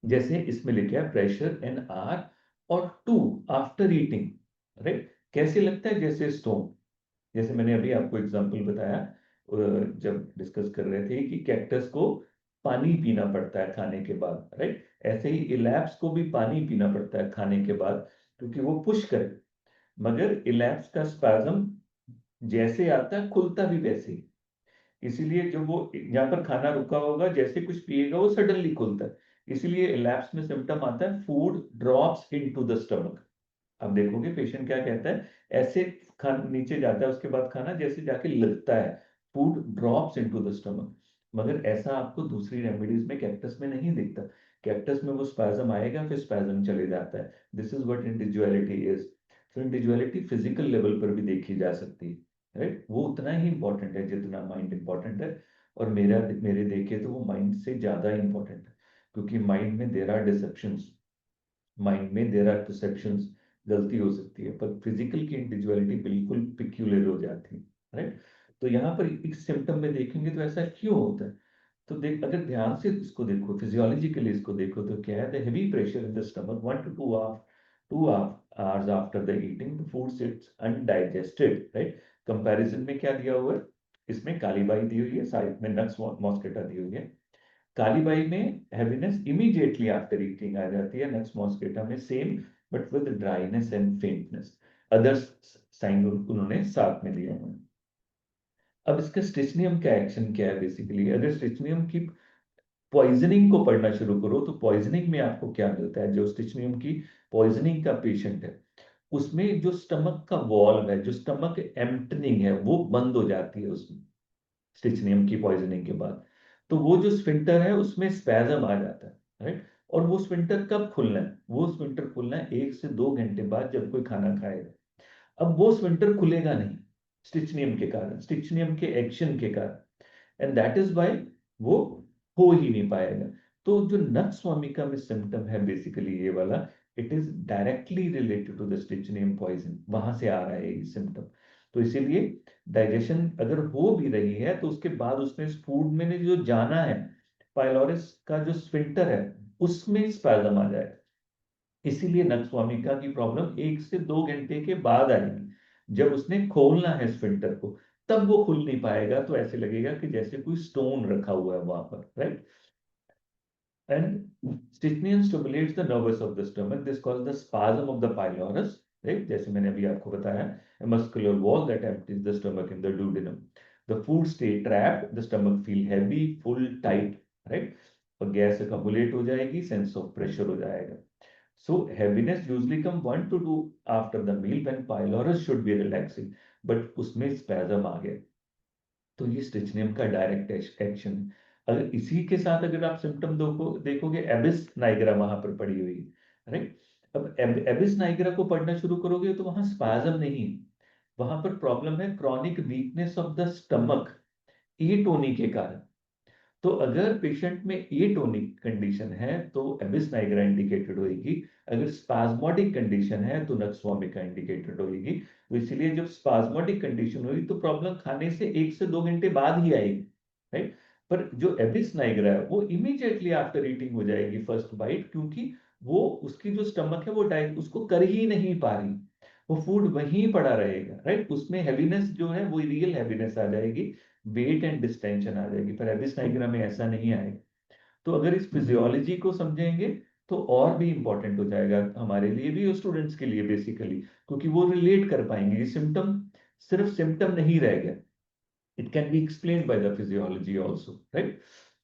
जैसे इसमें लिखा है pressure an hour or two after eating, right. कैसे लगता है, जैसे स्टोन। जैसे मैंने अभी आपको एग्जांपल बताया, जब डिस्कस कर रहे थे कि कैक्टस को पानी पीना पड़ता है खाने के बाद, राइट। ऐसे ही इलैप्स को भी पानी पीना पड़ता है खाने के बाद, क्योंकि वो पुश करे। मगर इलैप्स का स्पैज्म जैसे आता है खुलता भी वैसे ही। इसीलिए जब वो यहाँ पर खाना रुका होगा, जैसे कुछ पिएगा वो सडनली खुलता है। इसीलिए इलैप्स में सिम्टम आता है food drops into the stomach. अब देखोगे पेशेंट क्या कहता है, ऐसे खान नीचे जाता है उसके बाद खाना, जैसे जाके लगता है food drops into the stomach. मगर ऐसा आपको दूसरी रेमेडीज में, कैक्टस में नहीं दिखता। कैक्टस में वो स्पैज्म आएगा फिर स्पैज्म चले जाता है। This is what individuality is. तो इंडिविजुअलिटी फिजिकल लेवल पर भी देखी जा सकती है, राइट। वो उतना ही इंपॉर्टेंट है जितना माइंड इंपॉर्टेंट है। और मेरे देखे तो वो माइंड से ज्यादा इंपॉर्टेंट है, क्योंकि माइंड में देर आर डिसेप्शंस, माइंड में देर आर परसेप्शंस, गलती हो सकती है, पर फिजिकल की इंडिविजुअलिटी बिल्कुल पिक्यूलर हो जाती है, राइट। तो यहाँ पर इस सिम्टम में देखेंगे तो ऐसा क्यों होता है। तो देख, अगर ध्यान से इसको देखो, फिजियोलॉजिकली इसको देखो, तो क्या है, the heavy pressure in the stomach 1 to 2 hours after the eating, the food sits undigested, right. Comparison में क्या दिया हुआ है, इसमें कालीबाई दी हुई है, साइड में नक्स मॉस्केटा दी हुई है। कालीबाई में हैवीनेस इमीडिएटली आफ्टर ईटिंग आ जाती है, नक्स मॉस्केटा में same but with dryness and faintness. Others sign उन्होंने साथ में दिया हुआ है। अब इसका स्टिचनियम का एक्शन क्या है, बेसिकली अगर स्टिचनियम की पॉइजनिंग को पढ़ना शुरू करो तो पॉइजनिंग में आपको क्या मिलता है। जो स्टिचनियम की पॉइजनिंग का पेशेंट है, उसमें जो स्टमक का वॉल्व है, जो स्टमक एम्पटनिंग है, वो बंद हो जाती है उसमें, स्टिचनियम की पॉइजनिंग के बाद। तो वो जो स्फिंक्टर है उसमें स्पैज्म आ जाता है, राइट। और वो स्फिंक्टर कब खुलना है, वो स्फिंक्टर खुलना है 1 से 2 घंटे बाद, जब कोई खाना खाएगा। अब वो स्फिंक्टर खुलेगा नहीं, स्टिचनियम के कारण, स्टिचनियम के एक्शन के कारण, एंड दैट इज वाई वो हो ही नहीं पाएगा। तो जो नक्स वामिका में सिम्टम है बेसिकली ये वाला, it is directly related to the strychninum poison, वहां से आ रहा है ये सिम्टम। तो इसीलिए डाइजेशन अगर हो भी रही है तो उसके बाद उसने इस फूड में ने जो जाना है, पाइलोरिस का जो स्फिंक्टर है उसमें स्पैज्म आ जाएगा। इसीलिए नक्सवामिका की प्रॉब्लम 1 से 2 घंटे के बाद आएगी। जब उसने खोलना है स्फिंक्टर को, तब वो खुल नहीं पाएगा, तो ऐसे लगेगा कि जैसे कोई स्टोन रखा हुआ है वहां पर, right. And strychnine stimulates the nervous of the stomach. This causes the spasm of the pylorus, right? जैसे मैंने अभी आपको बताया, a muscular wall that empties the stomach in the duodenum. The food stay trapped, the stomach feel heavy, full, tight, right? और gas accumulate हो जाएगी, sense of pressure हो जाएगा. So heaviness usually come 1 to 2 after the meal when pylorus should be relaxing, but उसमें spasm आ गया। तो ये स्टिचनियम का डायरेक्ट एक्शन है। अगर इसी के साथ अगर आप सिम्टम देखोगे, एबिस नाइग्रा वहां पर पड़ी हुई है, राइट। अब एबिस नाइग्रा को पढ़ना शुरू करोगे तो वहां स्पाज्म नहीं है, वहां पर प्रॉब्लम है chronic weakness of the stomach, atony के कारण। तो अगर पेशेंट में एटोनिक कंडीशन है तो एबिस नाइग्रा इंडिकेटेड होगी। अगर स्पाज्मोटिक कंडीशन है तो नक्स वोमिका इंडिकेटेड होगी। तो इसलिए जब स्पाज्मोटिक कंडीशन होगी तो प्रॉब्लम खाने से 1 से 2 घंटे बाद ही आएगी, राइट। पर जो एबिस नाइग्रा है वो इमीडिएटली आफ्टर ईटिंग हो जाएगी फर्स्ट बाइट, क्योंकि वो उसकी जो स्टमक है वो डाइट उसको कर ही नहीं पा रही। वो फूड वहीं पड़ा रहेगा, राइट। उसमें हैवीनेस जो है वो रियल हैवीनेस आ जाएगी, वेट एंड डिस्टेंशन आ जाएगी, पर एबिस नाइग्रा में ऐसा नहीं आएगा। तो अगर इस फिजियोलॉजी को समझेंगे तो और भी इंपॉर्टेंट हो जाएगा हमारे लिए भी और स्टूडेंट्स के लिए बेसिकली, क्योंकि वो रिलेट कर पाएंगे। ये सिम्टम सिर्फ सिम्टम नहीं रह गया, it can be explained by the physiology also, right?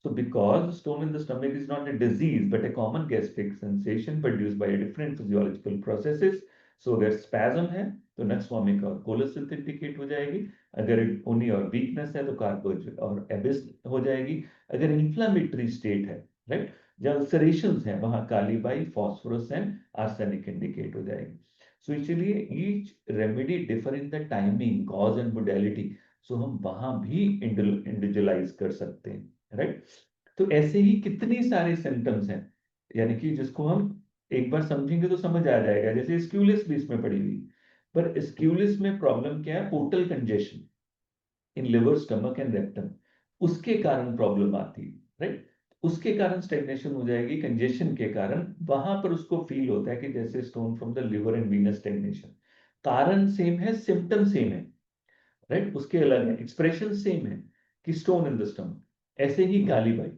So because stone in the stomach is not a disease but a common gastric sensation produced by different physiological processes. So अगर spasm है तो नक्सवामिक और कोलोसिल indicate हो जाएगी, अगर उन्हीं और weakness है तो कार्बोज और एबिस हो जाएगी, अगर इन्फ्लामेटरी स्टेट है, राइट, जहाँ अल्सरेशंस है वहां kali bi, phosphorus and arsenic indicate हो जाएगी। सो इसलिए each remedy differ in the timing, cause and modality, so हम वहां भी इंडिविजुअलाइज कर सकते हैं, राइट। तो ऐसे ही कितनी सारे सिम्टम्स हैं, यानी कि जिसको हम एक बार समझेंगे तो समझ आ जाएगा। जैसे स्क्यूलिस भी इसमें पड़ी हुई, पर स्क्यूलिस में प्रॉब्लम क्या है, portal congestion in liver, stomach and rectum, उसके कारण प्रॉब्लम आती है, राइट। उसके कारण स्टेग्नेशन हो जाएगी, कंजेशन के कारण वहां पर उसको फील होता है कि जैसे stone from the liver and Venus stagnation. कारण सेम है, सिम्टम सेम है, राइट, उसके अलग है, एक्सप्रेशन सेम है कि स्टोन इन द स्टमक। ऐसे ही काली बाई,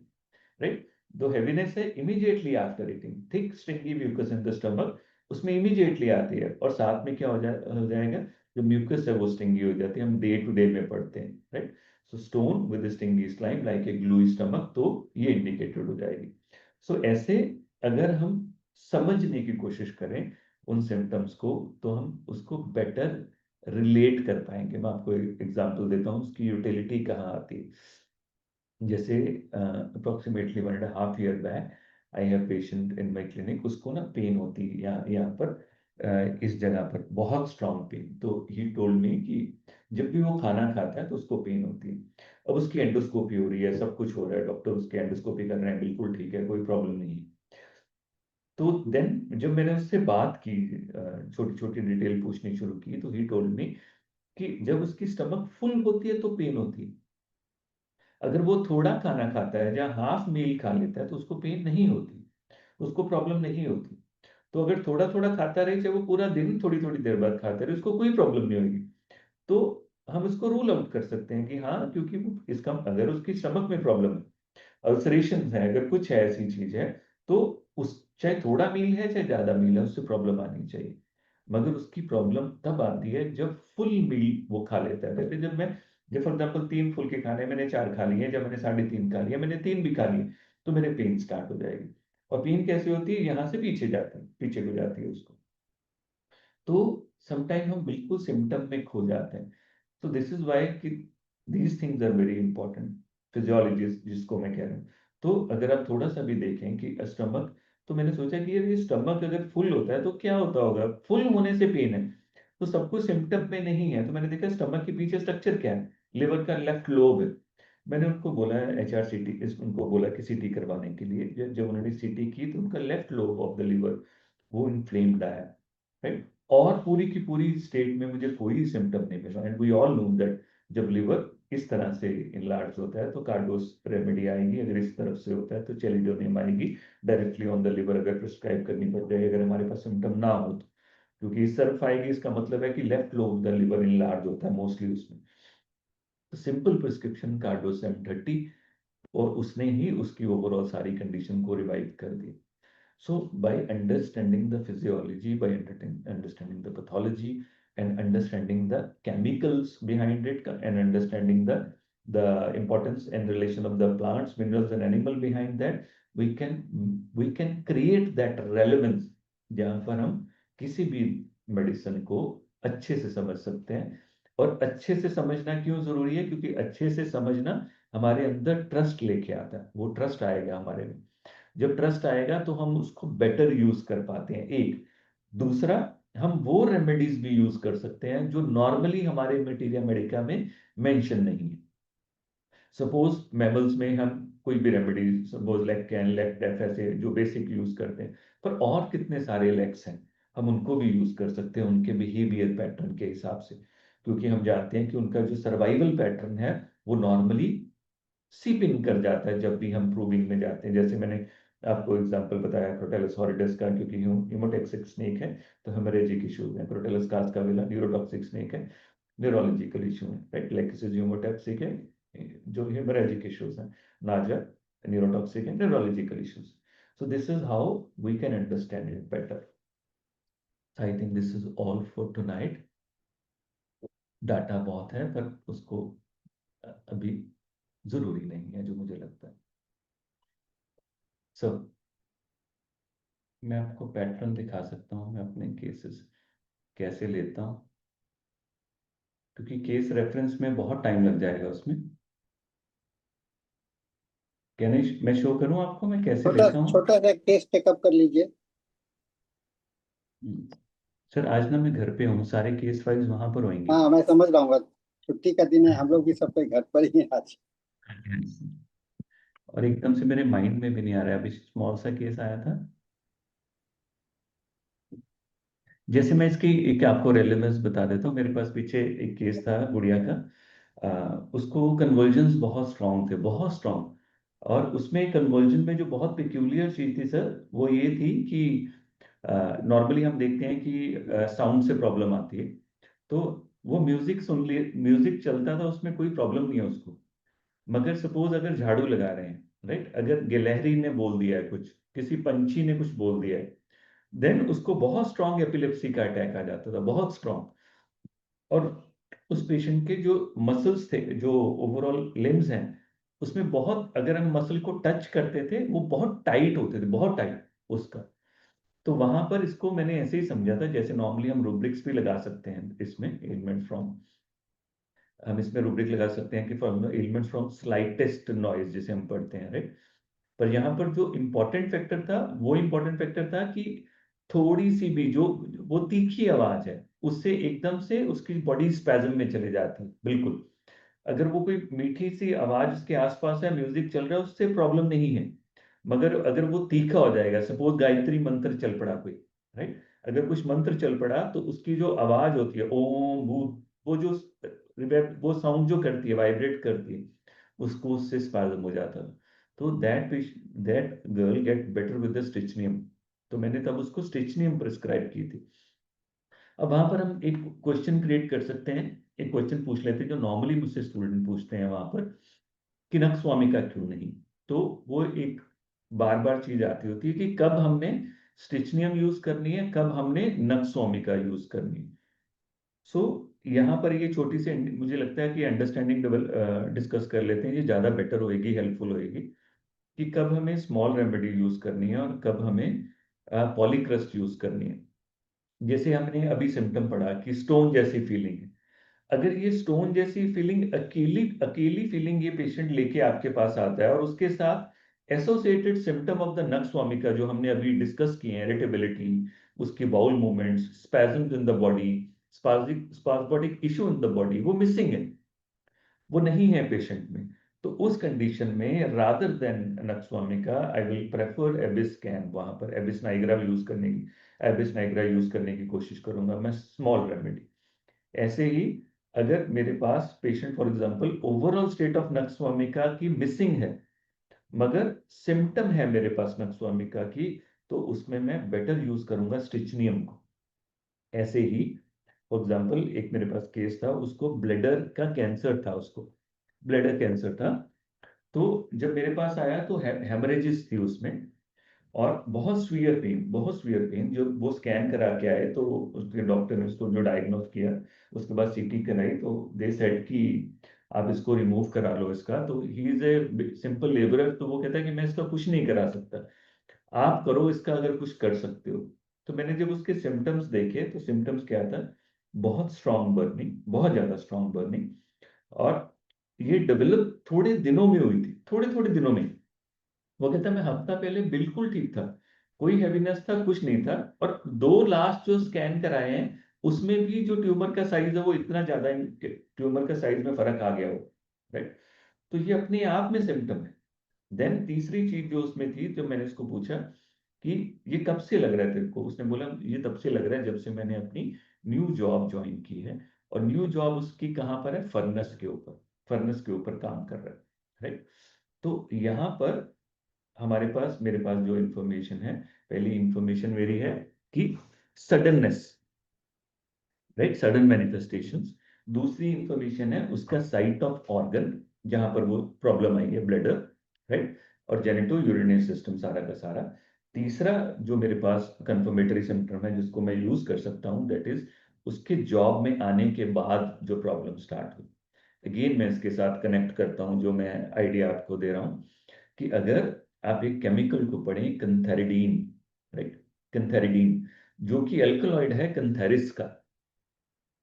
राइट, दो हैवीनेस है immediately after eating, thick stringy mucus in the stomach, उसमें इमीडिएटली आती है, और साथ में क्या हो जाएगा, जो म्यूकस है वो स्टिंगी हो जाती है, हम डे टू डे में पढ़ते हैं, right. So stone with stringy slime like a gluey stomach, तो ये इंडिकेटेड हो जाएगी। सो ऐसे अगर हम समझने की कोशिश करें उन सिम्टम्स को तो हम उसको बेटर रिलेट कर पाएंगे। मैं आपको एक एग्जांपल देता हूँ उसकी यूटिलिटी कहाँ आती है। जैसे approximately 1.5 year back I have patient in my clinic, उसको ना पेन होती है यहाँ पर, इस जगह पर बहुत स्ट्रांग पेन। तो ही टोल्ड मी कि जब भी वो खाना खाता है तो उसको पेन होती है। अब उसकी एंडोस्कोपी हो रही है, सब कुछ हो रहा है, डॉक्टर उसकी एंडोस्कोपी कर रहे हैं, बिल्कुल ठीक है, कोई प्रॉब्लम नहीं है। तो देन जब मैंने उससे बात की, छोटी छोटी डिटेल पूछनी शुरू की, तो ही टोल्ड मी कि जब उसकी स्टमक फुल होती है तो पेन होती है, अगर वो थोड़ा खाना खाता है या हाफ मील खा लेता है तो उसको पेन नहीं होती, उसको प्रॉब्लम नहीं होती। तो अगर थोड़ा थोड़ा खाता रहे, चाहे वो पूरा दिन थोड़ी थोड़ी देर बाद खाता रहे, उसको कोई प्रॉब्लम नहीं होगी। तो हम इसको रूल आउट कर सकते हैं कि हाँ, क्योंकि वो इसका अगर उसकी स्टमक में प्रॉब्लम है, अल्सरेशन है, अगर कुछ है ऐसी चीज है, तो उस चाहे थोड़ा मील है चाहे ज्यादा मील है, उससे प्रॉब्लम आनी चाहिए। मगर उसकी प्रॉब्लम तब आती है जब फुल मील वो खा लेता है। जैसे जब फॉर एग्जाम्पल 3 फुल के खाने मैंने 4 खा लिए, जब मैंने 3.5 खा लिया, मैंने 3 भी खा लिए, तो मेरे पेन स्टार्ट हो जाएगी। और पेन कैसे होती है, यहाँ से पीछे जाती है, पीछे को जाती है उसको। तो समटाइम हम बिल्कुल सिम्टम में खो जाते हैं। तो दिस इज वाई कि these things are very important, physiology जिसको मैं कह रहा हूँ। तो अगर आप थोड़ा सा भी देखें कि स्टमक, तो मैंने सोचा कि ये स्टमक अगर फुल होता है तो क्या होता होगा, फुल होने से पेन है, तो सब कुछ सिम्टम में नहीं है। तो मैंने देखा स्टमक के पीछे स्ट्रक्चर क्या है, लिवर का लेफ्ट लोब है। मैंने उनको बोला HRCT, उनको बोला कि सीटी करवाने के लिए। जब उन्होंने सीटी की तो उनका left lobe of the liver वो इन्फ्लेम्ड आया, राइट। और पूरी की पूरी स्टेट में मुझे कोई सिम्टम नहीं मिला। And we all know that जब लिवर इस तरह से इनलार्ज होता है तो कार्डोस रेमेडी आएगी, अगर इस तरफ से होता है तो चेलिडोनियम आएगी डायरेक्टली ऑन द लिवर, अगर प्रिस्क्राइब करनी पड़ जाएगी, अगर हमारे पास सिम्टम ना हो तो। क्योंकि इस तरफ आएगी इसका मतलब है कि left lobe the liver enlarge होता है मोस्टली उसमें। तो सिंपल प्रिस्क्रिप्शन कार्डोसेम 30, और उसने ही उसकी ओवरऑल सारी कंडीशन को रिवाइव कर दी। So by understanding the physiology, by understanding the pathology, and understanding the chemicals behind it, and understanding the importance and relation of the plants, minerals, and animal behind that, we can create that relevance जहाँ पर हम किसी भी medicine को अच्छे से समझ सकते हैं। और अच्छे से समझना क्यों जरूरी है, क्योंकि अच्छे से समझना हमारे अंदर ट्रस्ट लेके आता है, वो ट्रस्ट आएगा हमारे में। जब ट्रस्ट आएगा तो हम उसको बेटर यूज कर पाते हैं, एक। दूसरा, हम वो रेमेडीज भी यूज कर सकते हैं जो नॉर्मली हमारे मटेरिया मेडिका में मेंशन नहीं है। सपोज मैमल्स में हम कोई भी रेमेडी, सपोज लेक्ट डेफ ऐसे जो बेसिक यूज करते हैं, पर और कितने सारे लेक्स हैं, हम उनको भी यूज कर सकते हैं उनके बिहेवियर पैटर्न के हिसाब से। क्योंकि हम जानते हैं कि उनका जो सर्वाइवल पैटर्न है वो नॉर्मली सीप इन कर जाता है जब भी हम प्रूविंग में जाते हैं। जैसे मैंने आपको एग्जांपल बताया क्रोटेलस हॉरिडेस का, क्योंकि हीमोटैक्सिक स्नेक है तो हेमरेजिक इश्यूज है। क्रोटेलस कास्कावेला न्यूरोटॉक्सिक स्नेक है, न्यूरोलॉजिकल इशू है, राइट। लेक्सिस ह्यूमोटैक्सिक है, जो हेमरेजिक इश्यूज है। नाजा न्यूरोटॉक्सिक है, neurological issues. So this is how we can understand it better. I think this is all for tonight. Data बहुत है पर उसको अभी जरूरी नहीं है, जो मुझे लगता है। सो मैं आपको पैटर्न दिखा सकता हूँ, मैं अपने केसेस कैसे लेता हूँ, क्योंकि केस रेफरेंस में बहुत टाइम लग जाएगा उसमें। क्या नहीं, मैं शो करूँ आपको मैं कैसे छोटा लेता हूँ। छोटा सा केस टेकअप कर लीजिए। सर आज ना मैं घर पे हूँ, सारे केस फाइल्स वहां पर होंगी। हाँ मैं समझ रहा हूँ, छुट्टी का दिन है, हम लोग भी सब कोई घर पर ही हैं आज। और एकदम से मेरे माइंड में भी नहीं आ रहा है, अभी स्मॉल सा केस आया था। जैसे मैं इसकी एक आपको रेलेवेंस बता देता हूँ। मेरे पास पीछे एक केस था गुड़िया का। उसको कन्वर्जन्स बहुत स्ट्रांग थे, बहुत स्ट्रांग। और उसमें कन्वर्जन में जो बहुत पिक्यूलियर चीज थी सर, वो ये थी कि नॉर्मली हम देखते हैं कि साउंड से प्रॉब्लम आती है। तो वो म्यूजिक सुन लिए, म्यूजिक चलता था, उसमें कोई प्रॉब्लम नहीं है उसको। मगर सपोज अगर झाड़ू लगा रहे हैं, राइट, अगर गिलहरी ने बोल दिया है कुछ, किसी पंछी ने कुछ बोल दिया है, देन उसको बहुत स्ट्रांग एपिलेप्सी का अटैक आ जाता था, बहुत स्ट्रांग। और उस पेशेंट के जो मसल्स थे, जो ओवरऑल लिम्स हैं, उसमें बहुत, अगर हम मसल को टच करते थे वो बहुत टाइट होते थे, बहुत टाइट उसका। तो वहां पर इसको मैंने ऐसे ही समझा था, जैसे नॉर्मली हम रूब्रिक्स भी लगा सकते हैं इसमें, एलिमेंट फ्रॉम, हम इसमें रूब्रिक लगा सकते हैं कि from elements from slightest noise, जिसे हम पढ़ते हैं, राइट। पर यहाँ पर जो इंपॉर्टेंट फैक्टर था, वो इंपॉर्टेंट फैक्टर था कि थोड़ी सी भी जो वो तीखी आवाज है, उससे एकदम से उसकी बॉडी स्पैज्म में चले जाती है, बिल्कुल। अगर वो कोई मीठी सी आवाज उसके आसपास है, म्यूजिक चल रहा है, उससे प्रॉब्लम नहीं है। मगर अगर वो तीखा हो जाएगा, सपोज गायत्री मंत्र चल पड़ा कोई, राइट, अगर कुछ मंत्र चल पड़ा तो उसकी जो आवाज होती है ओम भूत, वो जो वो साउंड जो करती है, वाइब्रेट करती है, उसको उससे स्पैज्म हो जाता है। तो that girl get better with the strychninum. तो मैंने तब उसको स्टिचनियम प्रिस्क्राइब की थी। अब वहां पर हम एक क्वेश्चन क्रिएट कर सकते हैं, एक क्वेश्चन पूछ लेते हैं जो नॉर्मली मुझसे स्टूडेंट पूछते हैं वहां पर, कि नख स्वामिका क्यों नहीं। तो वो एक बार बार चीज आती होती है कि कब हमने स्टिचनियम यूज करनी है, कब हमने नख स्वामिका यूज करनी है। सो यहाँ पर ये छोटी सी मुझे लगता है कि अंडरस्टैंडिंग डिस्कस कर लेते हैं, ये ज्यादा बेटर होएगी, हेल्पफुल होएगी, कि कब हमें स्मॉल रेमेडी यूज करनी है और कब हमें पॉलीक्रस्ट यूज करनी है। जैसे हमने अभी सिम्टम पढ़ा कि स्टोन जैसी फीलिंग है। अगर ये स्टोन जैसी फीलिंग, अकेली अकेली फीलिंग ये पेशेंट लेके आपके पास आता है, और उसके साथ associated symptom of the nux vomica जो हमने अभी डिस्कस किए हैं, इरिटेबिलिटी, उसकी bowel movements, spasms in the body, spasmodic issue in the body, वो मिसिंग है, वो नहीं है पेशेंट में। तो उस कंडीशन में rather than nux vomica I will prefer abies scan, वहां पर एबिस नाइग्रा यूज करने की, एबिस नाइग्रा यूज करने की कोशिश करूंगा मैं, स्मॉल रेमेडी। ऐसे ही अगर मेरे पास patient for example overall state of nux vomica की मिसिंग है, मगर सिम्टम है मेरे पास नक्सवामिका की, तो उसमें मैं बेटर यूज करूंगा स्टिचनियम को। ऐसे ही फॉर एग्जांपल एक मेरे पास केस था, उसको ब्लैडर का कैंसर था, उसको ब्लैडर कैंसर था। तो जब मेरे पास आया तो हेमरेजिस थी उसमें, और बहुत स्वीयर पेन, बहुत स्वीयर पेन। जो वो स्कैन करा के आए तो उसके डॉक्टर ने उसको जो डायग्नोज किया, उसके बाद सीटी कराई, तो दे सेड कि आप इसको रिमूव करा लो इसका। तो he is a simple labourer, तो वो कहता है कि मैं इसका कुछ नहीं करा सकता, आप करो इसका अगर कुछ कर सकते हो। तो मैंने जब उसके सिम्टम्स देखे तो सिम्टम्स क्या था, बहुत स्ट्रांग बर्निंग, बहुत ज्यादा स्ट्रांग बर्निंग। और ये डेवलप थोड़े दिनों में हुई थी, थोड़े थोड़े दिनों में। वो कहता है मैं हफ्ता पहले बिल्कुल ठीक था, कोई हैवीनेस था, कुछ नहीं था। और दो लास्ट जो स्कैन कराए हैं उसमें भी जो ट्यूमर का साइज है वो इतना ज्यादा, ट्यूमर का साइज में फर्क आ गया हो, राइट। तो ये अपने आप में सिम्टम है। देन तीसरी चीज जो उसमें थी, जब मैंने इसको पूछा कि ये कब से लग रहा है तेरे को, उसने बोला ये तब से लग रहा है जब से मैंने अपनी न्यू जॉब ज्वाइन की है। और न्यू जॉब उसकी कहाँ पर है, फर्नेस के ऊपर, फर्नेस के ऊपर काम कर रहा है, राइट। तो यहाँ पर हमारे पास मेरे पास जो इंफॉर्मेशन है, पहली इंफॉर्मेशन मेरी है कि सडननेस, राइट, सडन मैनिफेस्टेशंस। दूसरी इंफॉर्मेशन है उसका साइट ऑफ ऑर्गन जहां पर वो प्रॉब्लम आई है, ब्लडर, राइट, और जेनिटो यूरिनरी सिस्टम सारा का सारा। तीसरा जो मेरे पास कंफर्मेटरी सिम्टम है जिसको मैं यूज कर सकता हूँ, दैट इज उसके जॉब में आने के बाद जो प्रॉब्लम स्टार्ट हुई। अगेन मैं इसके साथ कनेक्ट करता हूँ जो मैं आइडिया आपको दे रहा हूँ कि अगर आप एक केमिकल को पढ़ें, कंथेरिडीन, राइट, कंथेरिडीन जो कि अल्कलॉइड है कंथेरिस का,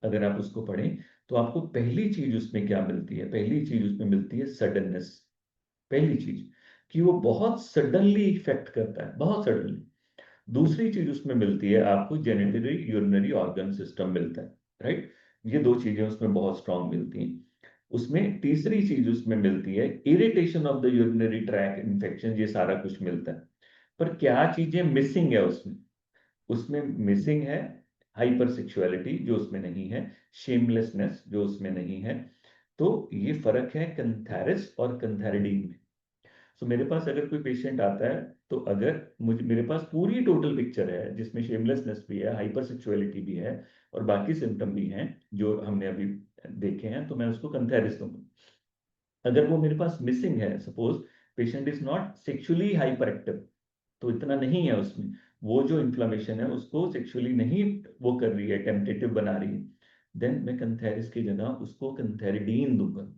अगर आप उसको पढ़ें तो आपको पहली चीज उसमें क्या मिलती है, पहली चीज उसमें मिलती है सडननेस। पहली चीज कि वो बहुत सडनली इफेक्ट करता है, बहुत सडनली। दूसरी चीज उसमें मिलती है आपको जेनिटरी यूरिनरी ऑर्गन सिस्टम मिलता है, राइट। ये दो चीजें उसमें बहुत स्ट्रांग मिलती हैं। उसमें तीसरी चीज उसमें मिलती है irritation of the urinary track infection, ये सारा कुछ मिलता है। पर क्या चीजें मिसिंग है उसमें, उसमें मिसिंग है हाइपर सेक्सुअलिटी जो उसमें नहीं है, शेमलेसनेस जो उसमें नहीं है। तो ये फर्क है कंथेरिस और कंथेरिडीन में। सो मेरे पास अगर कोई पेशेंट आता है तो अगर मुझे, मेरे पास पूरी टोटल पिक्चर है जिसमें शेमलेसनेस भी है, हाइपर सेक्सुअलिटी भी है और बाकी सिम्टम भी हैं जो हमने अभी देखे हैं, तो मैं उसको कंथेरिस दूंगा। अगर वो मेरे पास मिसिंग है, suppose patient is not sexually hyper active, तो इतना नहीं है उसमें, वो जो इन्फ्लामेशन है उसको सेक्सुअली नहीं वो कर रही है, टेम्पटेटिव बना रही है, देन मैं कंथेरिस की जगह उसको कंथेरिडीन दूंगा।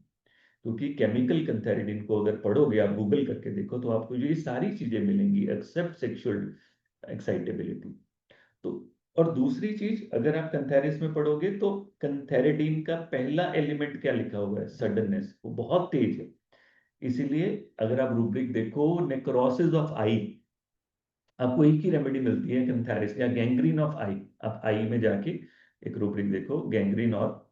क्योंकि केमिकल कंथेरिडीन को अगर पढ़ोगे, आप गूगल करके देखो तो आपको ये सारी चीजें मिलेंगी एक्सेप्ट सेक्सुअल एक्साइटेबिलिटी। तो और दूसरी चीज अगर आप कंथेरिस में पढ़ोगे तो कंथेरिडीन का पहला एलिमेंट क्या लिखा हुआ है, सडननेस, वो बहुत तेज है। इसीलिए अगर आप रूब्रिक देखो, नेक्रोसिस ऑफ आई, आपको एक ही रेमेडी मिलती है कंथेरिस, या गैंग्रीन ऑफ आई। आप आई में जाके एक रूब्रिक देखो, गैंग्रीन और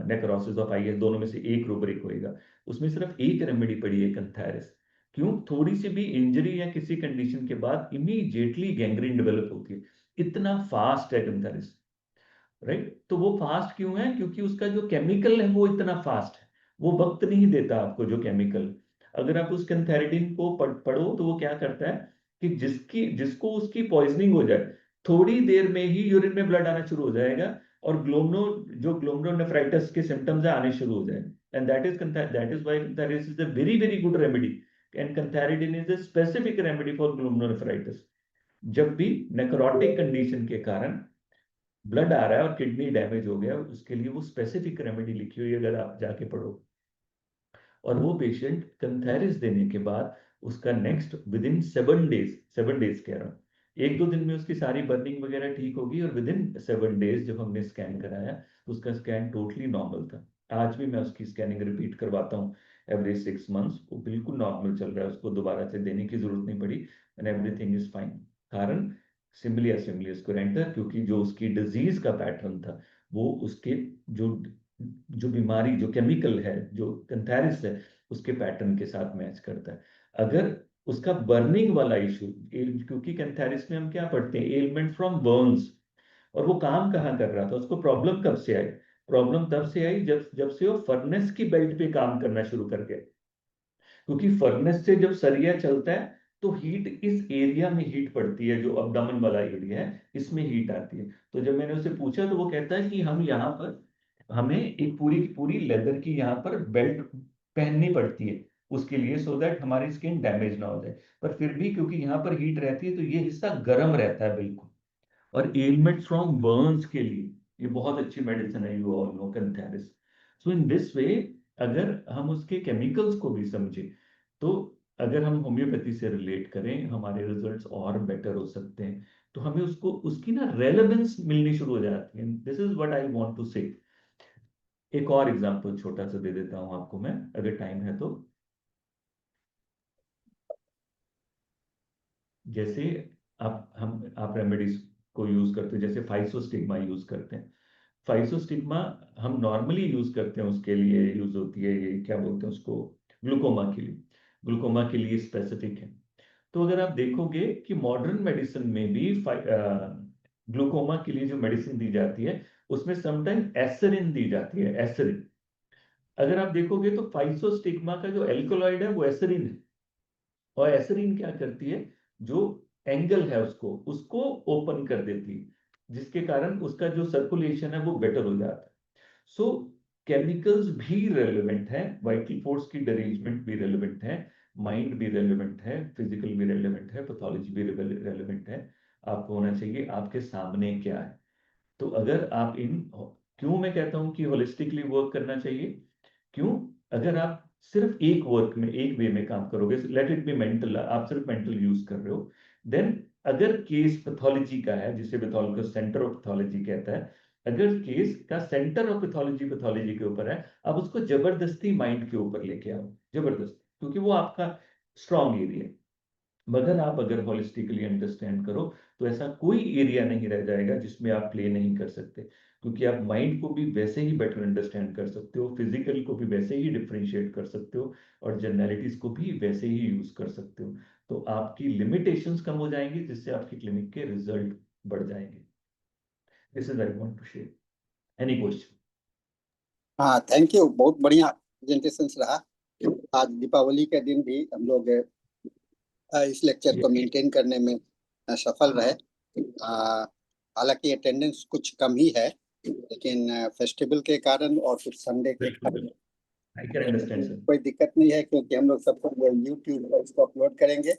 नेक्रोसिस ऑफ आई है, दोनों में से एक रूब्रिक होएगा, उसमें सिर्फ एक रेमेडी पड़ी है कंथेरिस। क्यों? थोड़ी सी भी इंजरी या किसी कंडीशन के बाद इमीडिएटली गैंग्रीन डेवलप होती है, इतना फास्ट है कंथेरिस, राइट। तो वो फास्ट क्यों है? क्योंकि उसका जो केमिकल है वो इतना फास्ट है, वो वक्त नहीं देता आपको जो केमिकल। अगर आप उस कैंथेरिडीन को पढ़ो तो वो क्या करता है कि जिसको उसकी पॉइजनिंग हो जाए, थोड़ी देर में ही यूरिन में ब्लड आना शुरू हो जाएगा और ग्लोमेरुलोनेफ्राइटिस के सिम्टम्स आने शुरू हो जाएंगे। And that is why cantharis is a very very good remedy, and cantharidin is a specific remedy for glomerulonephritis. जब भी नेक्रोटिक कंडीशन के कारण ब्लड आ रहा है और किडनी डैमेज हो गया, उसके लिए वो स्पेसिफिक रेमेडी लिखी हुई है, अगर आप जाके पढ़ो। और वो पेशेंट कंथेरिस देने के बाद उसका next with in 7 days, 7 days कह रहा हूँ, एक दो दिन में उसकी सारी बर्निंग वगैरह ठीक होगी और विद इन 7 डेज जब हमने स्कैन कराया तो उसका स्कैन टोटली नॉर्मल था। आज भी मैं उसकी स्कैनिंग रिपीट करवाता हूँ एवरी 6 मंथ्स, वो बिल्कुल नॉर्मल चल रहा है, उसको दोबारा से देने की जरूरत नहीं पड़ी, एंड एवरीथिंग इज फाइन। कारण सिमिलिया सिमिलियस कुरेंटर, क्योंकि जो उसकी डिजीज का पैटर्न था वो उसके जो जो बीमारी, जो केमिकल है, जो कंथेरिस है, उसके पैटर्न के साथ मैच करता है। अगर उसका बर्निंग वाला इशू, क्योंकि कैंथेरिस में हम क्या पढ़ते हैं, एलिमेंट फ्रॉम बर्न्स, और वो काम कहाँ कर रहा था, उसको प्रॉब्लम कब से आई? प्रॉब्लम तब से आई जब जब से वो फर्नेस की बेल्ट पे काम करना शुरू कर गया। क्योंकि फर्नेस से जब सरिया चलता है तो हीट इस एरिया में हीट पड़ती है, जो अब्डोमेन वाला एरिया है इसमें हीट आती है। तो जब मैंने उससे पूछा तो वो कहता है कि हम यहाँ पर, हमें एक पूरी की पूरी लेदर की यहाँ पर बेल्ट पहननी पड़ती है उसके लिए, सो दैट हमारी स्किन डैमेज ना हो जाए। पर फिर भी क्योंकि यहाँ पर हीट रहती है तो ये हिस्सा गर्म रहता है बिल्कुल। और एलिमेंट्स फ्रॉम बर्न्स के लिए ये बहुत अच्छी मेडिसिन है, you all know cantharis. So in this way अगर हम उसके केमिकल्स को भी समझे तो अगर हम होम्योपैथी से रिलेट करें हमारे रिजल्ट्स और बेटर हो सकते हैं। तो हमें उसको उसकी ना रेलेवेंस मिलनी शुरू हो जाती है, this is what I want to say. एक और एग्जांपल छोटा सा दे देता हूं आपको मैं, अगर टाइम है तो। जैसे आप रेमेडीज को यूज करते हैं, जैसे फाइसोस्टिग्मा यूज करते हैं। फाइसोस्टिग्मा हम नॉर्मली यूज करते हैं, उसके लिए यूज होती है, ये क्या बोलते हैं उसको, ग्लूकोमा के लिए, ग्लूकोमा के लिए स्पेसिफिक है। तो अगर आप देखोगे कि मॉडर्न मेडिसिन में भी ग्लूकोमा के लिए जो मेडिसिन दी जाती है उसमें समटाइम एसरिन दी जाती है, एसरिन। अगर आप देखोगे तो फाइसोस्टिग्मा का जो एल्कोलॉइड है वो एसरिन है, और एसरीन क्या करती है, जो एंगल है उसको ओपन कर देती है, जिसके कारण उसका जो सर्कुलेशन है वो बेटर हो जाता है। सो केमिकल्स भी रेलेवेंट है, वाइटल फोर्स की डिरेंजमेंट भी रेलेवेंट है, माइंड भी रेलेवेंट है, फिजिकल भी रेलेवेंट है, पैथोलॉजी भी रेलेवेंट है। आपको होना चाहिए आपके सामने क्या है। तो अगर आप क्यों मैं कहता हूं कि होलिस्टिकली वर्क करना चाहिए, क्यों, अगर आप सिर्फ एक वर्क में एक वे में काम करोगे, लेट इट बी मेंटल, आप सिर्फ मेंटल यूज कर रहे हो, देन अगर केस पैथोलॉजी का है, जिसे पैथोलॉजी सेंटर ऑफ पैथोलॉजी कहता है, अगर केस का सेंटर ऑफ पैथोलॉजी के ऊपर है, आप उसको जबरदस्ती माइंड के ऊपर लेके आओ, जबरदस्ती, क्योंकि वो आपका स्ट्रॉन्ग एरिया है। मगर आप अगर होलिस्टिकली अंडरस्टैंड करो तो ऐसा कोई एरिया नहीं रह जाएगा जिसमें आप प्ले नहीं कर सकते, क्योंकि आप माइंड को भी वैसे ही बेटर अंडरस्टैंड कर सकते हो, फिजिकल को भी वैसे ही डिफरेंशिएट कर सकते हो, और जनरलिटीज को भी वैसे ही यूज कर सकते हो। तो आपकी लिमिटेशंस कम हो जाएंगी, जिससे आपकी क्लिनिक के रिजल्ट बढ़ जाएंगे। This is I want to share. Any question? हाँ, थैंक यू, बहुत बढ़िया प्रेजेंटेशन रहा। आज दीपावली के दिन भी हम लोग इस लेक्चर को मेंटेन करने में सफल रहे। हालांकि अटेंडेंस कुछ कम ही है, लेकिन फेस्टिवल के कारण और कुछ संडे के कारण आई कैन अंडरस्टैंड सर। कोई दिक्कत नहीं है, क्योंकि हम लोग सब कुछ यूट्यूब पर इसको अपलोड करेंगे।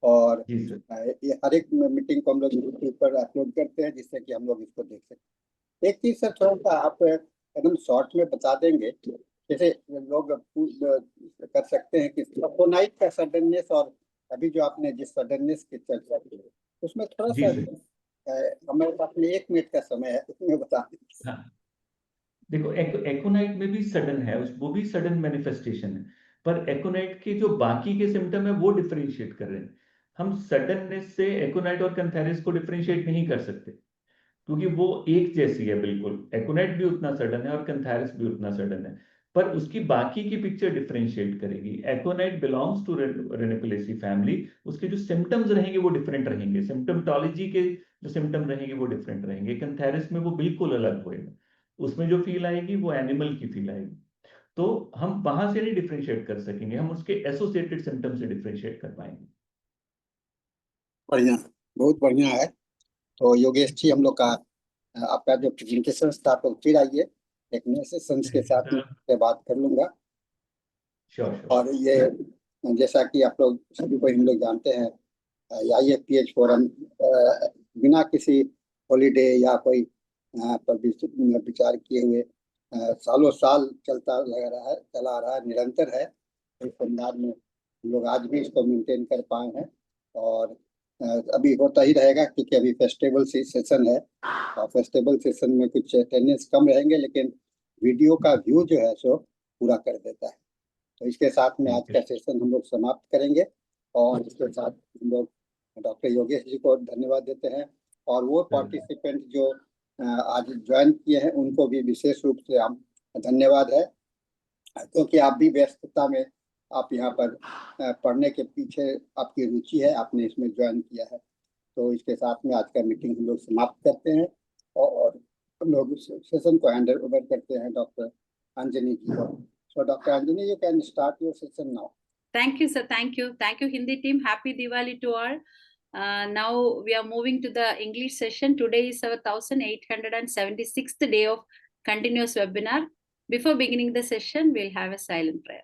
और जी सर। ये हर एक मीटिंग को हम लोग यूट्यूब पर अपलोड करते हैं, जिससे कि हम लोग इसको देख सकें। एक चीज सर, थोड़ा सा आप एकदम शॉर्ट में बता देंगे, जैसे लोग कर सकते हैं कि नाइट का सडननेस, और अभी जो आपने जिस सडननेस की चर्चा की उसमें थोड़ा जी सा सर। हमारे पास में 1 मिनट का समय है, उसमें बता दें। हाँ, देखो एकोनाइट में भी सडन है, वो भी सडन मैनिफेस्टेशन है, पर एकोनाइट के जो बाकी के सिम्टम है वो डिफरेंशिएट कर रहे हैं। हम सडननेस से एकोनाइट और कैंथेरिस को डिफरेंशिएट नहीं कर सकते, क्योंकि वो एक जैसी है बिल्कुल। एकोनाइट भी उतना सडन है और कैंथेरिस भी उतना सडन है, पर उसकी बाकी की पिक्चर डिफरेंशिएट करेगी। एकोनाइट बिलोंग्स टू रेनिकुलेसी फैमिली, उसके जो सिम्टम्स रहेंगे वो डिफरेंट रहेंगे, सिम्टमटोलॉजी के जो सिम्टम रहेंगे वो डिफरेंट रहेंगे। कैंथेरिस में वो बिल्कुल अलग होएगा, उसमें जो फील आएगी वो एनिमल की फील आएगी। तो हम वहां से नहीं डिफरेंशिएट कर सकेंगे, हम उसके एसोसिएटेड सिम्टम से डिफरेंशिएट कर पाएंगे। बढ़िया, बहुत बढ़िया है। तो योगेश जी, हम लोग का आपका जो प्रेजेंटेशन था, तो फिर आइए एक नए सेशंस के थैंक यू साथ में सर। से बात कर लूंगा। Sure sure. और ये जैसा कि आप लोग सभी को हम लोग जानते हैं, IFPH फोरम बिना किसी हॉलीडे या कोई पर विचार किए हुए सालों साल चला आ रहा है, निरंतर है। इस अंदाज में हम लोग आज भी इसको मेंटेन कर पाए हैं। और अभी होता ही रहेगा, क्योंकि अभी फेस्टिवल सेशन है, और फेस्टिवल सेशन में कुछ अटेंडेंस कम रहेंगे, लेकिन वीडियो का व्यू जो है सो पूरा कर देता है। तो इसके साथ में आज का सेशन हम लोग समाप्त करेंगे, और इसके साथ हम लोग डॉक्टर योगेश जी को धन्यवाद देते हैं। और वो पार्टिसिपेंट जो आज ज्वाइन किए हैं, उनको भी विशेष रूप से हम धन्यवाद है, क्योंकि आप भी व्यस्तता में आप यहाँ पर पढ़ने के पीछे आपकी रुचि है, आपने इसमें ज्वाइन किया है। तो इसके साथ में आज का मीटिंग हम लोग समाप्त करते हैं, और हम लोग सेशन को हैंड ओवर करते हैं डॉक्टर अंजनी जी को। So Dr. Anjani, you can start your session now. Thank you, sir. Thank you. Thank you, Hindi team. Happy Diwali to all. Now we are moving to the English session. Today is our 1876th day of continuous webinar. Before beginning the session, we'll have a silent prayer.